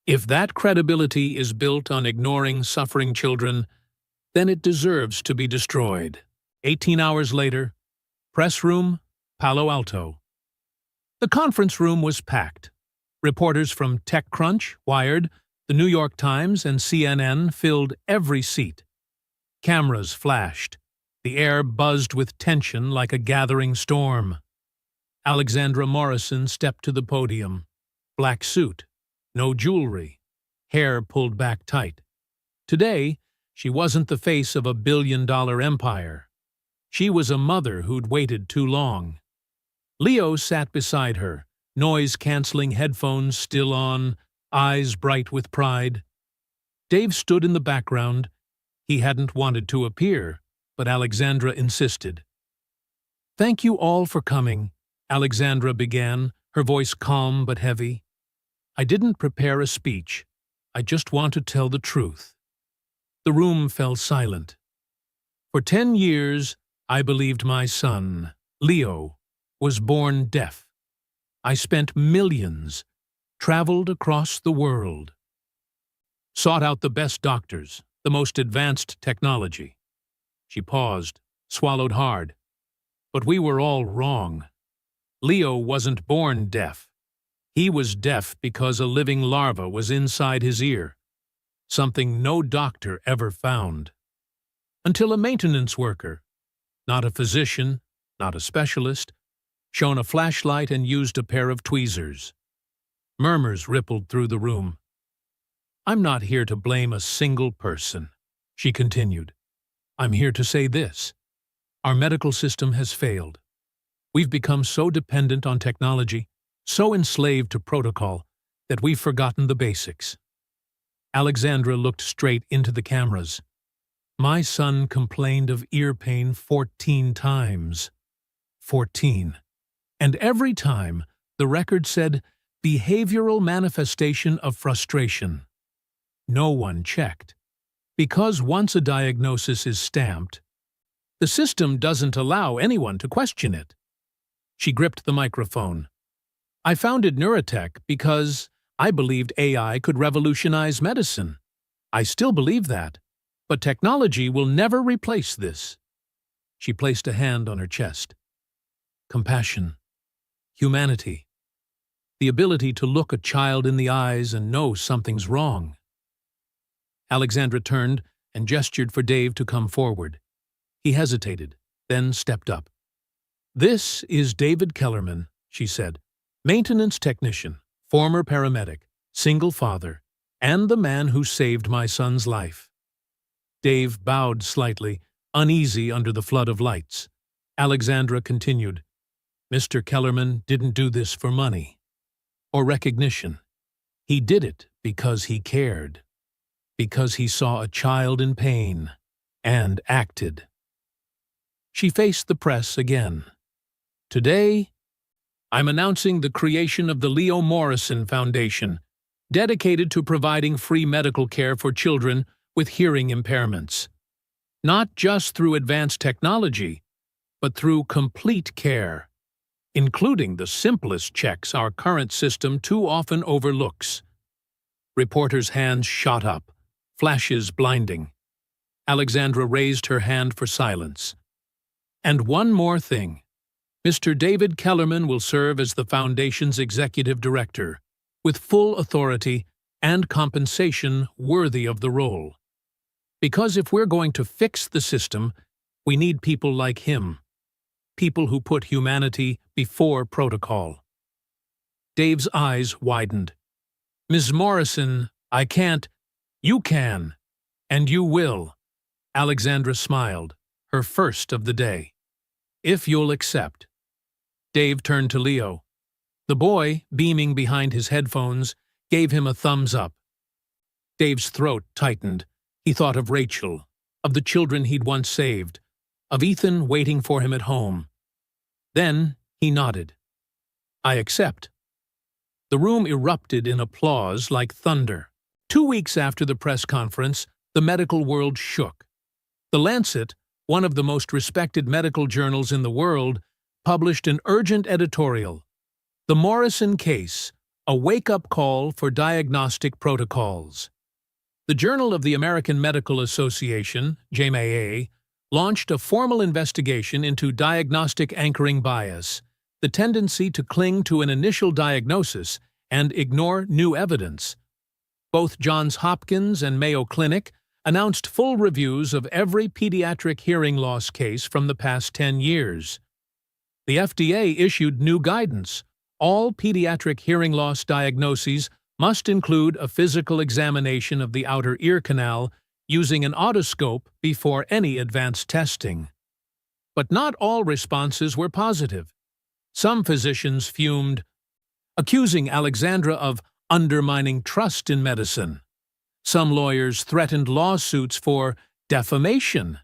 [SPEAKER 1] If that credibility is built on ignoring suffering children, then it deserves to be destroyed. 18 hours later, press room, Palo Alto. The conference room was packed. Reporters from TechCrunch, Wired, the New York Times, and CNN filled every seat. Cameras flashed. The air buzzed with tension like a gathering storm. Alexandra Morrison stepped to the podium. Black suit, no jewelry, hair pulled back tight. Today, she wasn't the face of a billion-dollar empire. She was a mother who'd waited too long. Leo sat beside her, noise-canceling headphones still on, eyes bright with pride. Dave stood in the background. He hadn't wanted to appear, but Alexandra insisted. Thank you all for coming, Alexandra began, her voice calm but heavy. I didn't prepare a speech. I just want to tell the truth. The room fell silent. For 10 years, I believed my son, Leo, was born deaf. I spent millions, traveled across the world, sought out the best doctors, the most advanced technology. She paused, swallowed hard. But we were all wrong. Leo wasn't born deaf. He was deaf because a living larva was inside his ear, something no doctor ever found. Until a maintenance worker, not a physician, not a specialist, shone a flashlight and used a pair of tweezers. Murmurs rippled through the room. I'm not here to blame a single person, she continued. I'm here to say this. Our medical system has failed. We've become so dependent on technology, so enslaved to protocol, that we've forgotten the basics. Alexandra looked straight into the cameras. My son complained of ear pain 14 times. 14. And every time, the record said, behavioral manifestation of frustration. No one checked. Because once a diagnosis is stamped, the system doesn't allow anyone to question it. She gripped the microphone. I founded Neurotech because I believed AI could revolutionize medicine. I still believe that, but technology will never replace this. She placed a hand on her chest. Compassion, humanity, the ability to look a child in the eyes and know something's wrong. Alexandra turned and gestured for Dave to come forward. He hesitated, then stepped up. This is David Kellerman, she said, maintenance technician, former paramedic, single father, and the man who saved my son's life. Dave bowed slightly, uneasy under the flood of lights. Alexandra continued, Mr. Kellerman didn't do this for money or recognition. He did it because he cared, because he saw a child in pain and acted. She faced the press again. Today, I'm announcing the creation of the Leo Morrison Foundation, dedicated to providing free medical care for children with hearing impairments. not just through advanced technology, but through complete care, including the simplest checks our current system too often overlooks. Reporters' hands shot up, flashes blinding. Alexandra raised her hand for silence. And one more thing. Mr. David Kellerman will serve as the Foundation's executive director, with full authority and compensation worthy of the role. Because if we're going to fix the system, we need people like him. People who put humanity before protocol. Dave's eyes widened. Ms. Morrison, I can't. You can. And you will. Alexandra smiled, her first of the day. If you'll accept. Dave turned to Leo. The boy, beaming behind his headphones, gave him a thumbs up. Dave's throat tightened. He thought of Rachel, of the children he'd once saved, of Ethan waiting for him at home. Then he nodded. I accept. The room erupted in applause like thunder. 2 weeks after the press conference, the medical world shook. The Lancet, one of the most respected medical journals in the world, published an urgent editorial. The Morrison Case, a wake-up call for diagnostic protocols. The Journal of the American Medical Association, JMAA, launched a formal investigation into diagnostic anchoring bias, the tendency to cling to an initial diagnosis and ignore new evidence. Both Johns Hopkins and Mayo Clinic announced full reviews of every pediatric hearing loss case from the past 10 years. The FDA issued new guidance. All pediatric hearing loss diagnoses must include a physical examination of the outer ear canal using an otoscope before any advanced testing. But not all responses were positive. Some physicians fumed, accusing Alexandra of undermining trust in medicine. Some lawyers threatened lawsuits for defamation.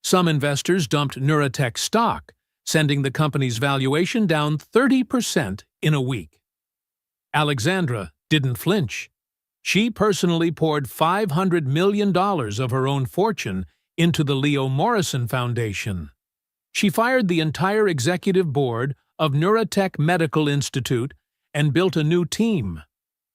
[SPEAKER 1] Some investors dumped Neurotech stock, sending the company's valuation down 30% in a week. Alexandra didn't flinch. She personally poured $500 million of her own fortune into the Leo Morrison Foundation. She fired the entire executive board of Neurotech Medical Institute and built a new team,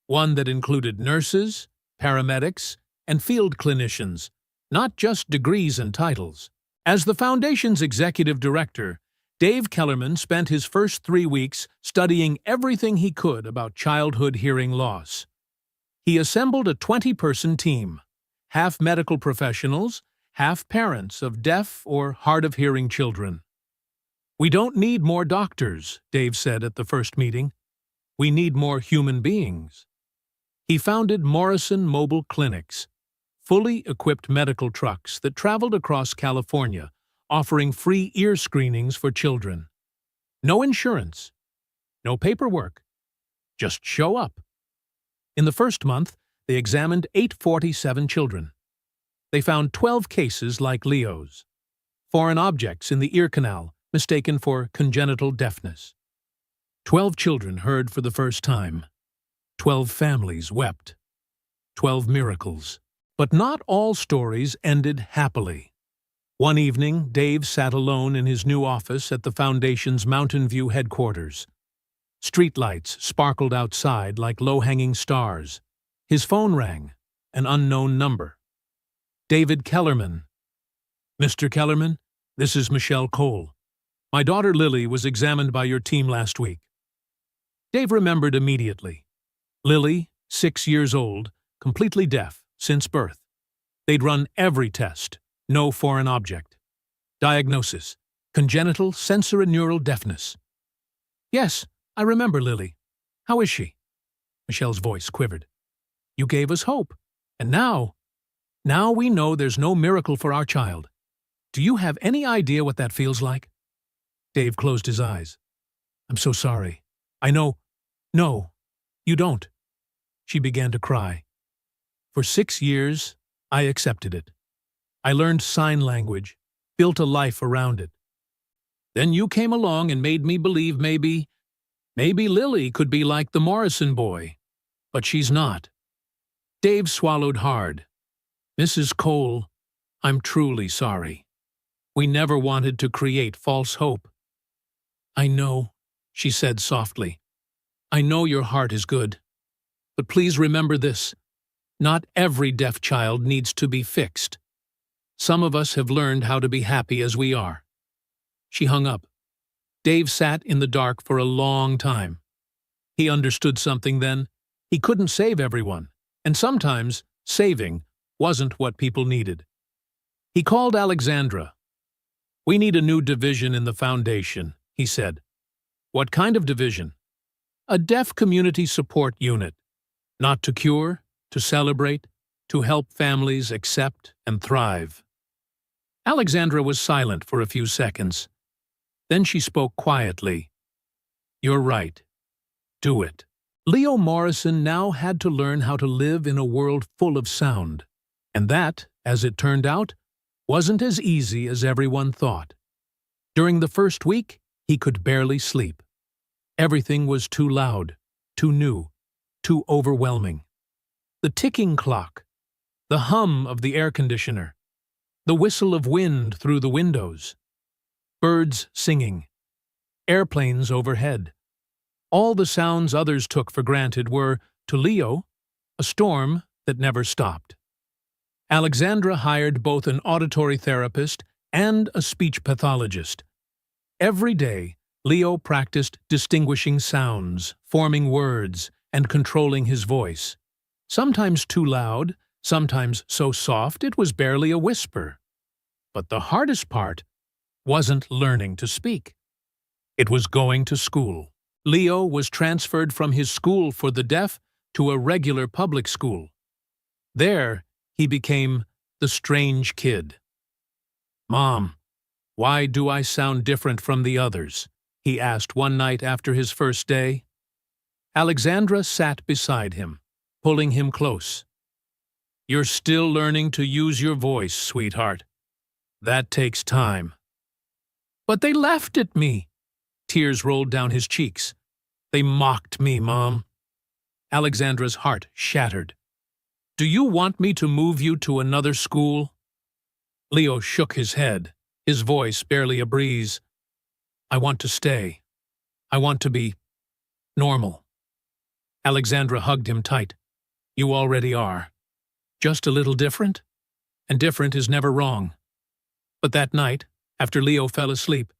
[SPEAKER 1] one that included nurses, paramedics, and field clinicians, not just degrees and titles. As the Foundation's executive director, Dave Kellerman spent his first 3 weeks studying everything he could about childhood hearing loss. He assembled a 20-person team, half medical professionals, half parents of deaf or hard-of-hearing children. We don't need more doctors, Dave said at the first meeting. We need more human beings. He founded Morrison Mobile Clinics, fully equipped medical trucks that traveled across California, offering free ear screenings for children. No insurance, no paperwork, just show up. In the first month, they examined 847 children. They found 12 cases like Leo's. Foreign objects in the ear canal, mistaken for congenital deafness. 12 children heard for the first time. 12 families wept. 12 miracles. But not all stories ended happily. One evening, Dave sat alone in his new office at the Foundation's Mountain View headquarters. Streetlights sparkled outside like low-hanging stars. His phone rang, an unknown number. David Kellerman. Mr. Kellerman, this is Michelle Cole. My daughter Lily was examined by your team last week. Dave remembered immediately. Lily, 6 years old, completely deaf since birth. They'd run every test, no foreign object. Diagnosis: congenital sensorineural deafness. Yes, I remember Lily. How is she? Michelle's voice quivered. You gave us hope. And now we know there's no miracle for our child. Do you have any idea what that feels like? Dave closed his eyes. I'm so sorry. I know. No, you don't. She began to cry. For 6 years, I accepted it. I learned sign language, built a life around it. Then you came along and made me believe maybe Lily could be like the Morrison boy. But she's not. Dave swallowed hard. Mrs. Cole, I'm truly sorry. We never wanted to create false hope. I know, she said softly. I know your heart is good. But please remember this. Not every deaf child needs to be fixed. Some of us have learned how to be happy as we are. She hung up. Dave sat in the dark for a long time. He understood something then. He couldn't save everyone, and sometimes saving wasn't what people needed. He called Alexandra. We need a new division in the foundation, he said. What kind of division? A deaf community support unit. Not to cure, to celebrate, to help families accept and thrive. Alexandra was silent for a few seconds. Then she spoke quietly. You're right. Do it. Leo Morrison now had to learn how to live in a world full of sound. And that, as it turned out, wasn't as easy as everyone thought. During the first week, he could barely sleep. Everything was too loud, too new, too overwhelming. The ticking clock, the hum of the air conditioner, the whistle of wind through the windows, birds singing, airplanes overhead. All the sounds others took for granted were, to Leo, a storm that never stopped. Alexandra hired both an auditory therapist and a speech pathologist. Every day, Leo practiced distinguishing sounds, forming words, and controlling his voice. Sometimes too loud, sometimes so soft it was barely a whisper. But the hardest part wasn't learning to speak. It was going to school. Leo was transferred from his school for the deaf to a regular public school. There, he became the strange kid. Mom, why do I sound different from the others? He asked one night after his first day. Alexandra sat beside him, pulling him close. You're still learning to use your voice, sweetheart. That takes time. But they laughed at me. Tears rolled down his cheeks. They mocked me, Mom. Alexandra's heart shattered. Do you want me to move you to another school? Leo shook his head, his voice barely a breeze. I want to stay. I want to be normal. Alexandra hugged him tight. You already are. Just a little different? And different is never wrong. But that night, after Leo fell asleep,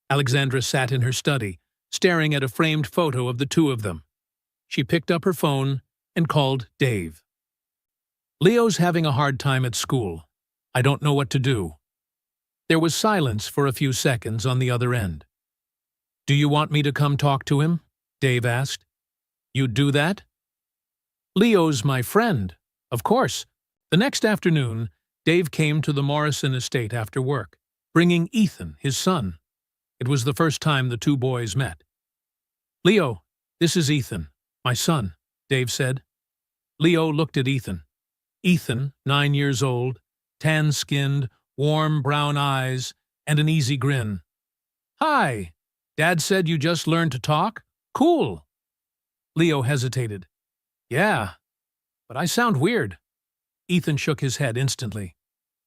[SPEAKER 1] Alexandra sat in her study, staring at a framed photo of the two of them. She picked up her phone and called Dave. Leo's having a hard time at school. I don't know what to do. There was silence for a few seconds on the other end. Do you want me to come talk to him? Dave asked. You'd do that? Leo's my friend. Of course. The next afternoon, Dave came to the Morrison estate after work, bringing Ethan, his son. It was the first time the two boys met. Leo, this is Ethan, my son, Dave said. Leo looked at Ethan. Ethan, 9 years old, tan-skinned, warm brown eyes, and an easy grin. Hi, Dad said you just learned to talk? Cool. Leo hesitated. Yeah, but I sound weird. Ethan shook his head instantly.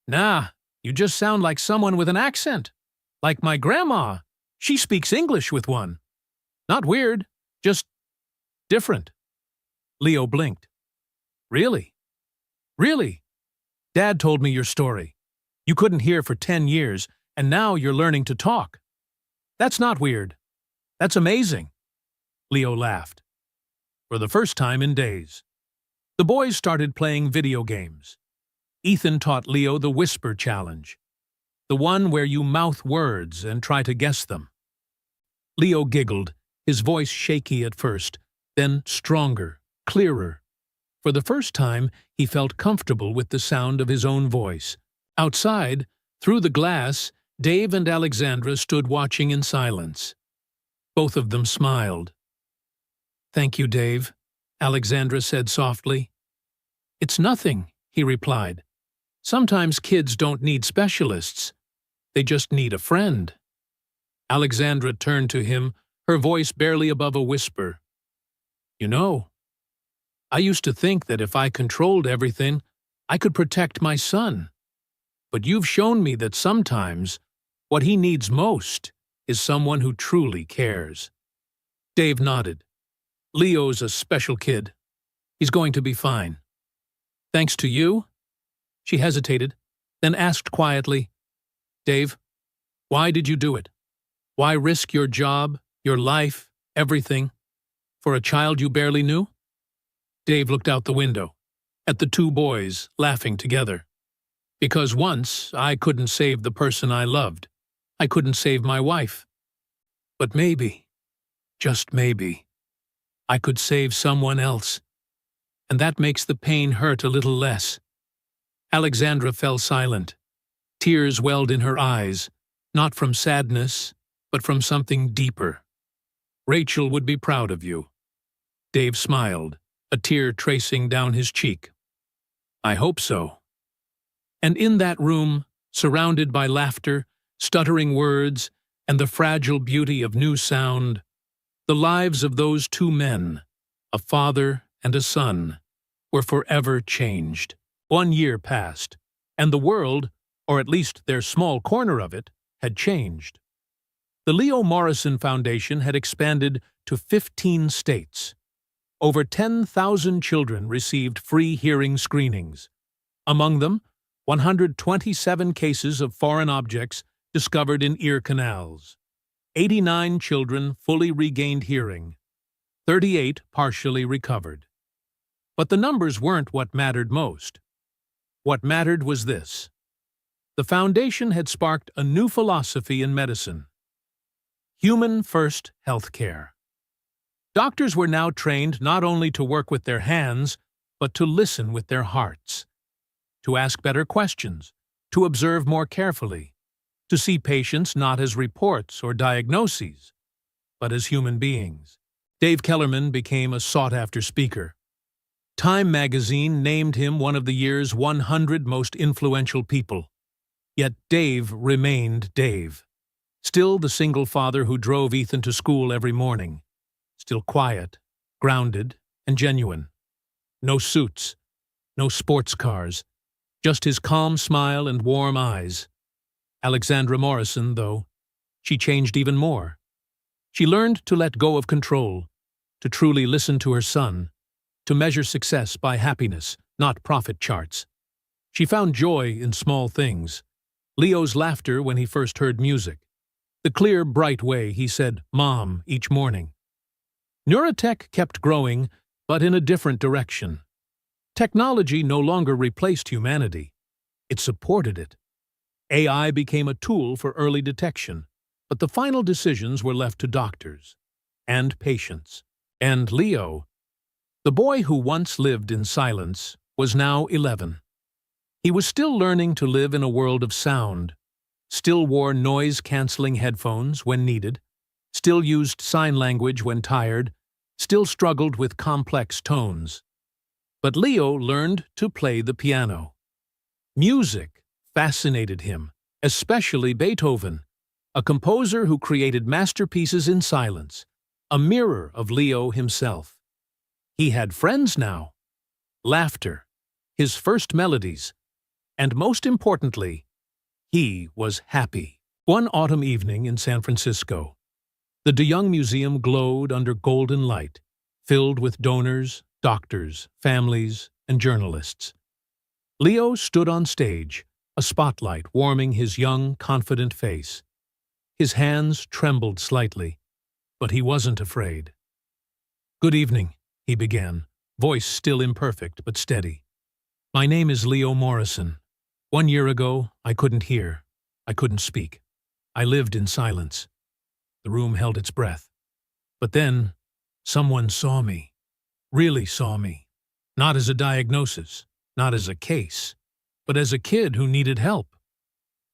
[SPEAKER 1] Nah, you just sound like someone with an accent. Like my grandma. She speaks English with one. Not weird, just different. Leo blinked. Really? Really? Dad told me your story. You couldn't hear for 10 years, and now you're learning to talk. That's not weird. That's amazing. Leo laughed. For the first time in days. The boys started playing video games. Ethan taught Leo the Whisper Challenge, the one where you mouth words and try to guess them. Leo giggled, his voice shaky at first, then stronger, clearer. For the first time, he felt comfortable with the sound of his own voice. Outside, through the glass, Dave and Alexandra stood watching in silence. Both of them smiled. Thank you, Dave, Alexandra said softly. It's nothing, he replied. Sometimes kids don't need specialists. They just need a friend. Alexandra turned to him, her voice barely above a whisper. You know, I used to think that if I controlled everything, I could protect my son. But you've shown me that sometimes what he needs most is someone who truly cares. Dave nodded. Leo's a special kid. He's going to be fine. Thanks to you? She hesitated, then asked quietly, Dave, why did you do it? Why risk your job, your life, everything, for a child you barely knew? Dave looked out the window, at the two boys laughing together. Because once I couldn't save the person I loved. I couldn't save my wife. But maybe, just maybe, I could save someone else. And that makes the pain hurt a little less. Alexandra fell silent. Tears welled in her eyes, not from sadness, but from something deeper. Rachel would be proud of you. Dave smiled, a tear tracing down his cheek. I hope so. And in that room, surrounded by laughter, stuttering words, and the fragile beauty of new sound, the lives of those two men, a father and a son, were forever changed. 1 year passed, and the world, or at least their small corner of it, had changed. The Leo Morrison Foundation had expanded to 15 states. Over 10,000 children received free hearing screenings. Among them, 127 cases of foreign objects discovered in ear canals. 89 children fully regained hearing. 38 partially recovered. But the numbers weren't what mattered most. What mattered was this. The foundation had sparked a new philosophy in medicine. Human-first healthcare. Doctors were now trained not only to work with their hands, but to listen with their hearts, to ask better questions, to observe more carefully, to see patients not as reports or diagnoses, but as human beings. Dave Kellerman became a sought-after speaker. Time magazine named him one of the year's 100 most influential people. Yet Dave remained Dave. Still the single father who drove Ethan to school every morning. Still quiet, grounded, and genuine. No suits, no sports cars, just his calm smile and warm eyes. Alexandra Morrison, though, she changed even more. She learned to let go of control, to truly listen to her son, to measure success by happiness, not profit charts. She found joy in small things. Leo's laughter when he first heard music. The clear, bright way he said, "Mom," each morning. Neurotech kept growing, but in a different direction. Technology no longer replaced humanity. It supported it. AI became a tool for early detection, but the final decisions were left to doctors and patients. And Leo, the boy who once lived in silence, was now 11. He was still learning to live in a world of sound, still wore noise-canceling headphones when needed, still used sign language when tired, still struggled with complex tones. But Leo learned to play the piano. Music fascinated him, especially Beethoven, a composer who created masterpieces in silence, a mirror of Leo himself. He had friends now, laughter, his first melodies, and most importantly, he was happy. One autumn evening in San Francisco, the De Young Museum glowed under golden light, filled with donors, doctors, families, and journalists. Leo stood on stage, a spotlight warming his young, confident face. His hands trembled slightly, but he wasn't afraid. "Good evening," he began, voice still imperfect but steady. "My name is Leo Morrison. 1 year ago, I couldn't hear. I couldn't speak. I lived in silence." The room held its breath. But then, someone saw me. Really saw me. Not as a diagnosis, not as a case, but as a kid who needed help.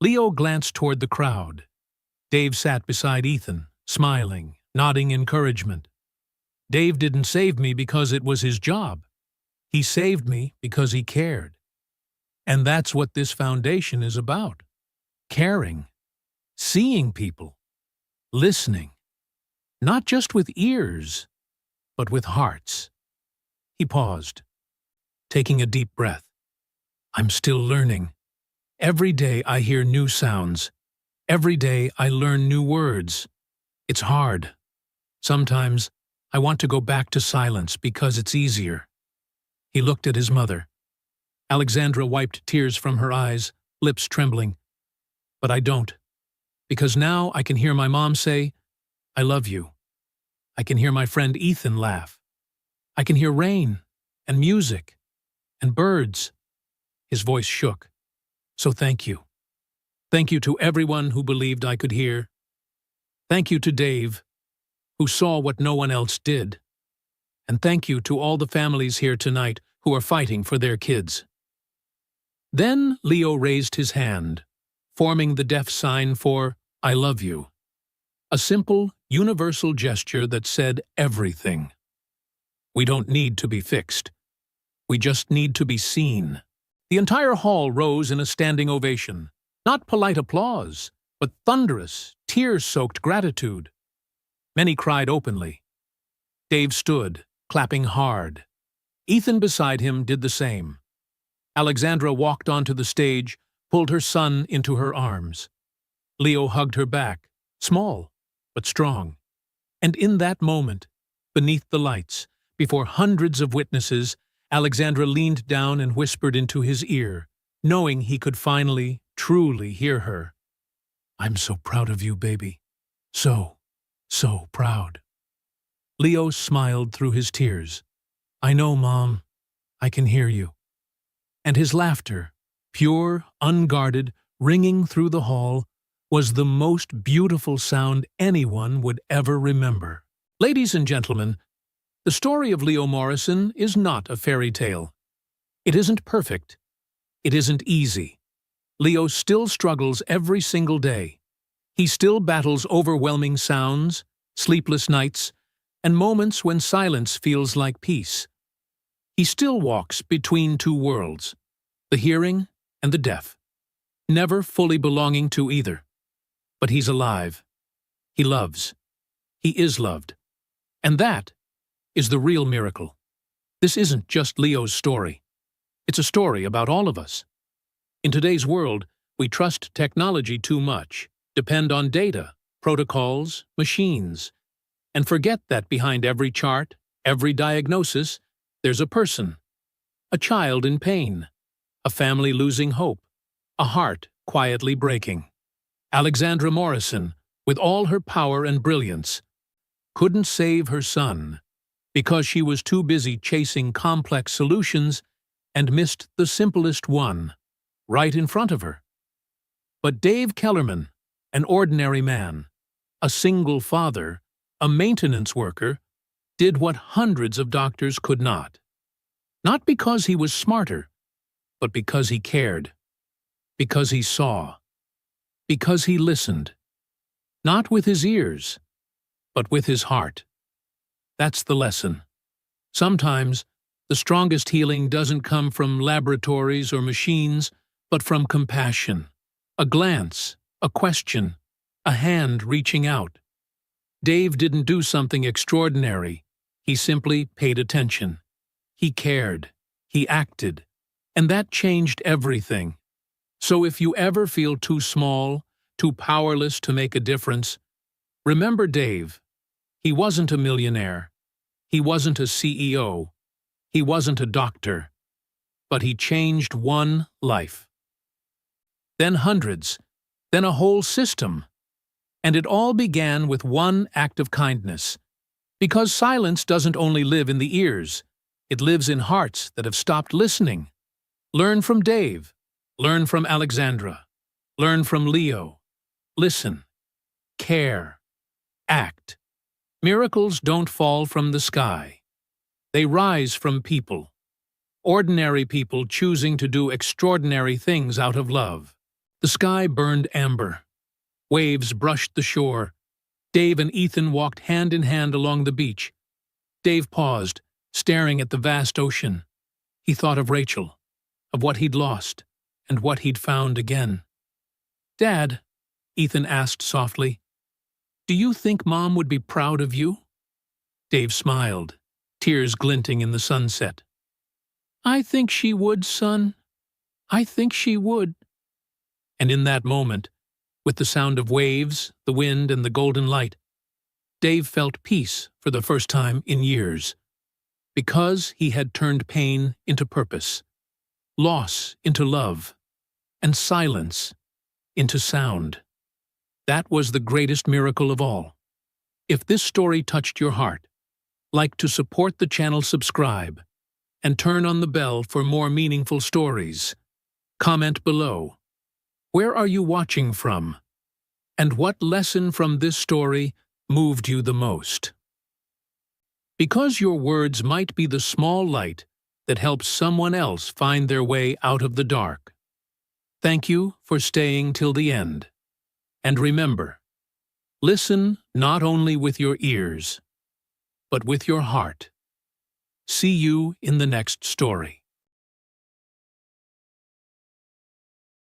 [SPEAKER 1] Leo glanced toward the crowd. Dave sat beside Ethan, smiling, nodding encouragement. Dave didn't save me because it was his job. He saved me because he cared. And that's what this foundation is about. Caring. Seeing people. Listening. Not just with ears, but with hearts. He paused, taking a deep breath. "I'm still learning. Every day I hear new sounds. Every day I learn new words. It's hard. Sometimes I want to go back to silence because it's easier." He looked at his mother. Alexandra wiped tears from her eyes, lips trembling. "But I don't. Because now I can hear my mom say, 'I love you.' I can hear my friend Ethan laugh. I can hear rain and music and birds." His voice shook. "So thank you. Thank you to everyone who believed I could hear. Thank you to Dave, who saw what no one else did. And thank you to all the families here tonight who are fighting for their kids." Then Leo raised his hand, forming the deaf sign for "I love you." A simple, universal gesture that said everything. We don't need to be fixed. We just need to be seen. The entire hall rose in a standing ovation. Not polite applause, but thunderous, tear-soaked gratitude. Many cried openly. Dave stood, clapping hard. Ethan beside him did the same. Alexandra walked onto the stage, pulled her son into her arms. Leo hugged her back, small but strong. And in that moment, beneath the lights, before hundreds of witnesses, Alexandra leaned down and whispered into his ear, knowing he could finally, truly hear her. "I'm so proud of you, baby. So proud." Leo smiled through his tears. "I know, Mom. I can hear you." And his laughter, pure, unguarded, ringing through the hall, was the most beautiful sound anyone would ever remember. Ladies and gentlemen, the story of Leo Morrison is not a fairy tale. It isn't perfect. It isn't easy. Leo still struggles every single day. He still battles overwhelming sounds, sleepless nights, and moments when silence feels like peace. He still walks between two worlds, the hearing and the deaf, never fully belonging to either. But he's alive. He loves. He is loved. And that is the real miracle. This isn't just Leo's story. It's a story about all of us. In today's world, we trust technology too much, depend on data, protocols, machines, and forget that behind every chart, every diagnosis, there's a person, a child in pain, a family losing hope, a heart quietly breaking. Alexandra Morrison, with all her power and brilliance, couldn't save her son because she was too busy chasing complex solutions and missed the simplest one, right in front of her. But Dave Kellerman, an ordinary man, a single father, a maintenance worker, did what hundreds of doctors could not. Not because he was smarter, but because he cared, because he saw, because he listened. Not with his ears, but with his heart. That's the lesson. Sometimes, the strongest healing doesn't come from laboratories or machines, but from compassion. A glance, a question, a hand reaching out. Dave didn't do something extraordinary. He simply paid attention. He cared. He acted. And that changed everything. So if you ever feel too small, too powerless to make a difference, remember Dave. He wasn't a millionaire. He wasn't a CEO. He wasn't a doctor. But he changed one life. Then hundreds. Then a whole system. And it all began with one act of kindness. Because silence doesn't only live in the ears. It lives in hearts that have stopped listening. Learn from Dave. Learn from Alexandra. Learn from Leo. Listen. Care. Act. Miracles don't fall from the sky. They rise from people. Ordinary people choosing to do extraordinary things out of love. The sky burned amber. Waves brushed the shore. Dave and Ethan walked hand in hand along the beach. Dave paused, staring at the vast ocean. He thought of Rachel, of what he'd lost, and what he'd found again. "Dad," Ethan asked softly, "do you think Mom would be proud of you?" Dave smiled, tears glinting in the sunset. "I think she would, son. I think she would." And in that moment, with the sound of waves, the wind, and the golden light, Dave felt peace for the first time in years, because he had turned pain into purpose, loss into love, and silence into sound. That was the greatest miracle of all. If this story touched your heart, like to support the channel, subscribe, and turn on the bell for more meaningful stories. Comment below. Where are you watching from? And what lesson from this story moved you the most? Because your words might be the small light that helps someone else find their way out of the dark. Thank you for staying till the end. And remember, listen not only with your ears, but with your heart. See you in the next story.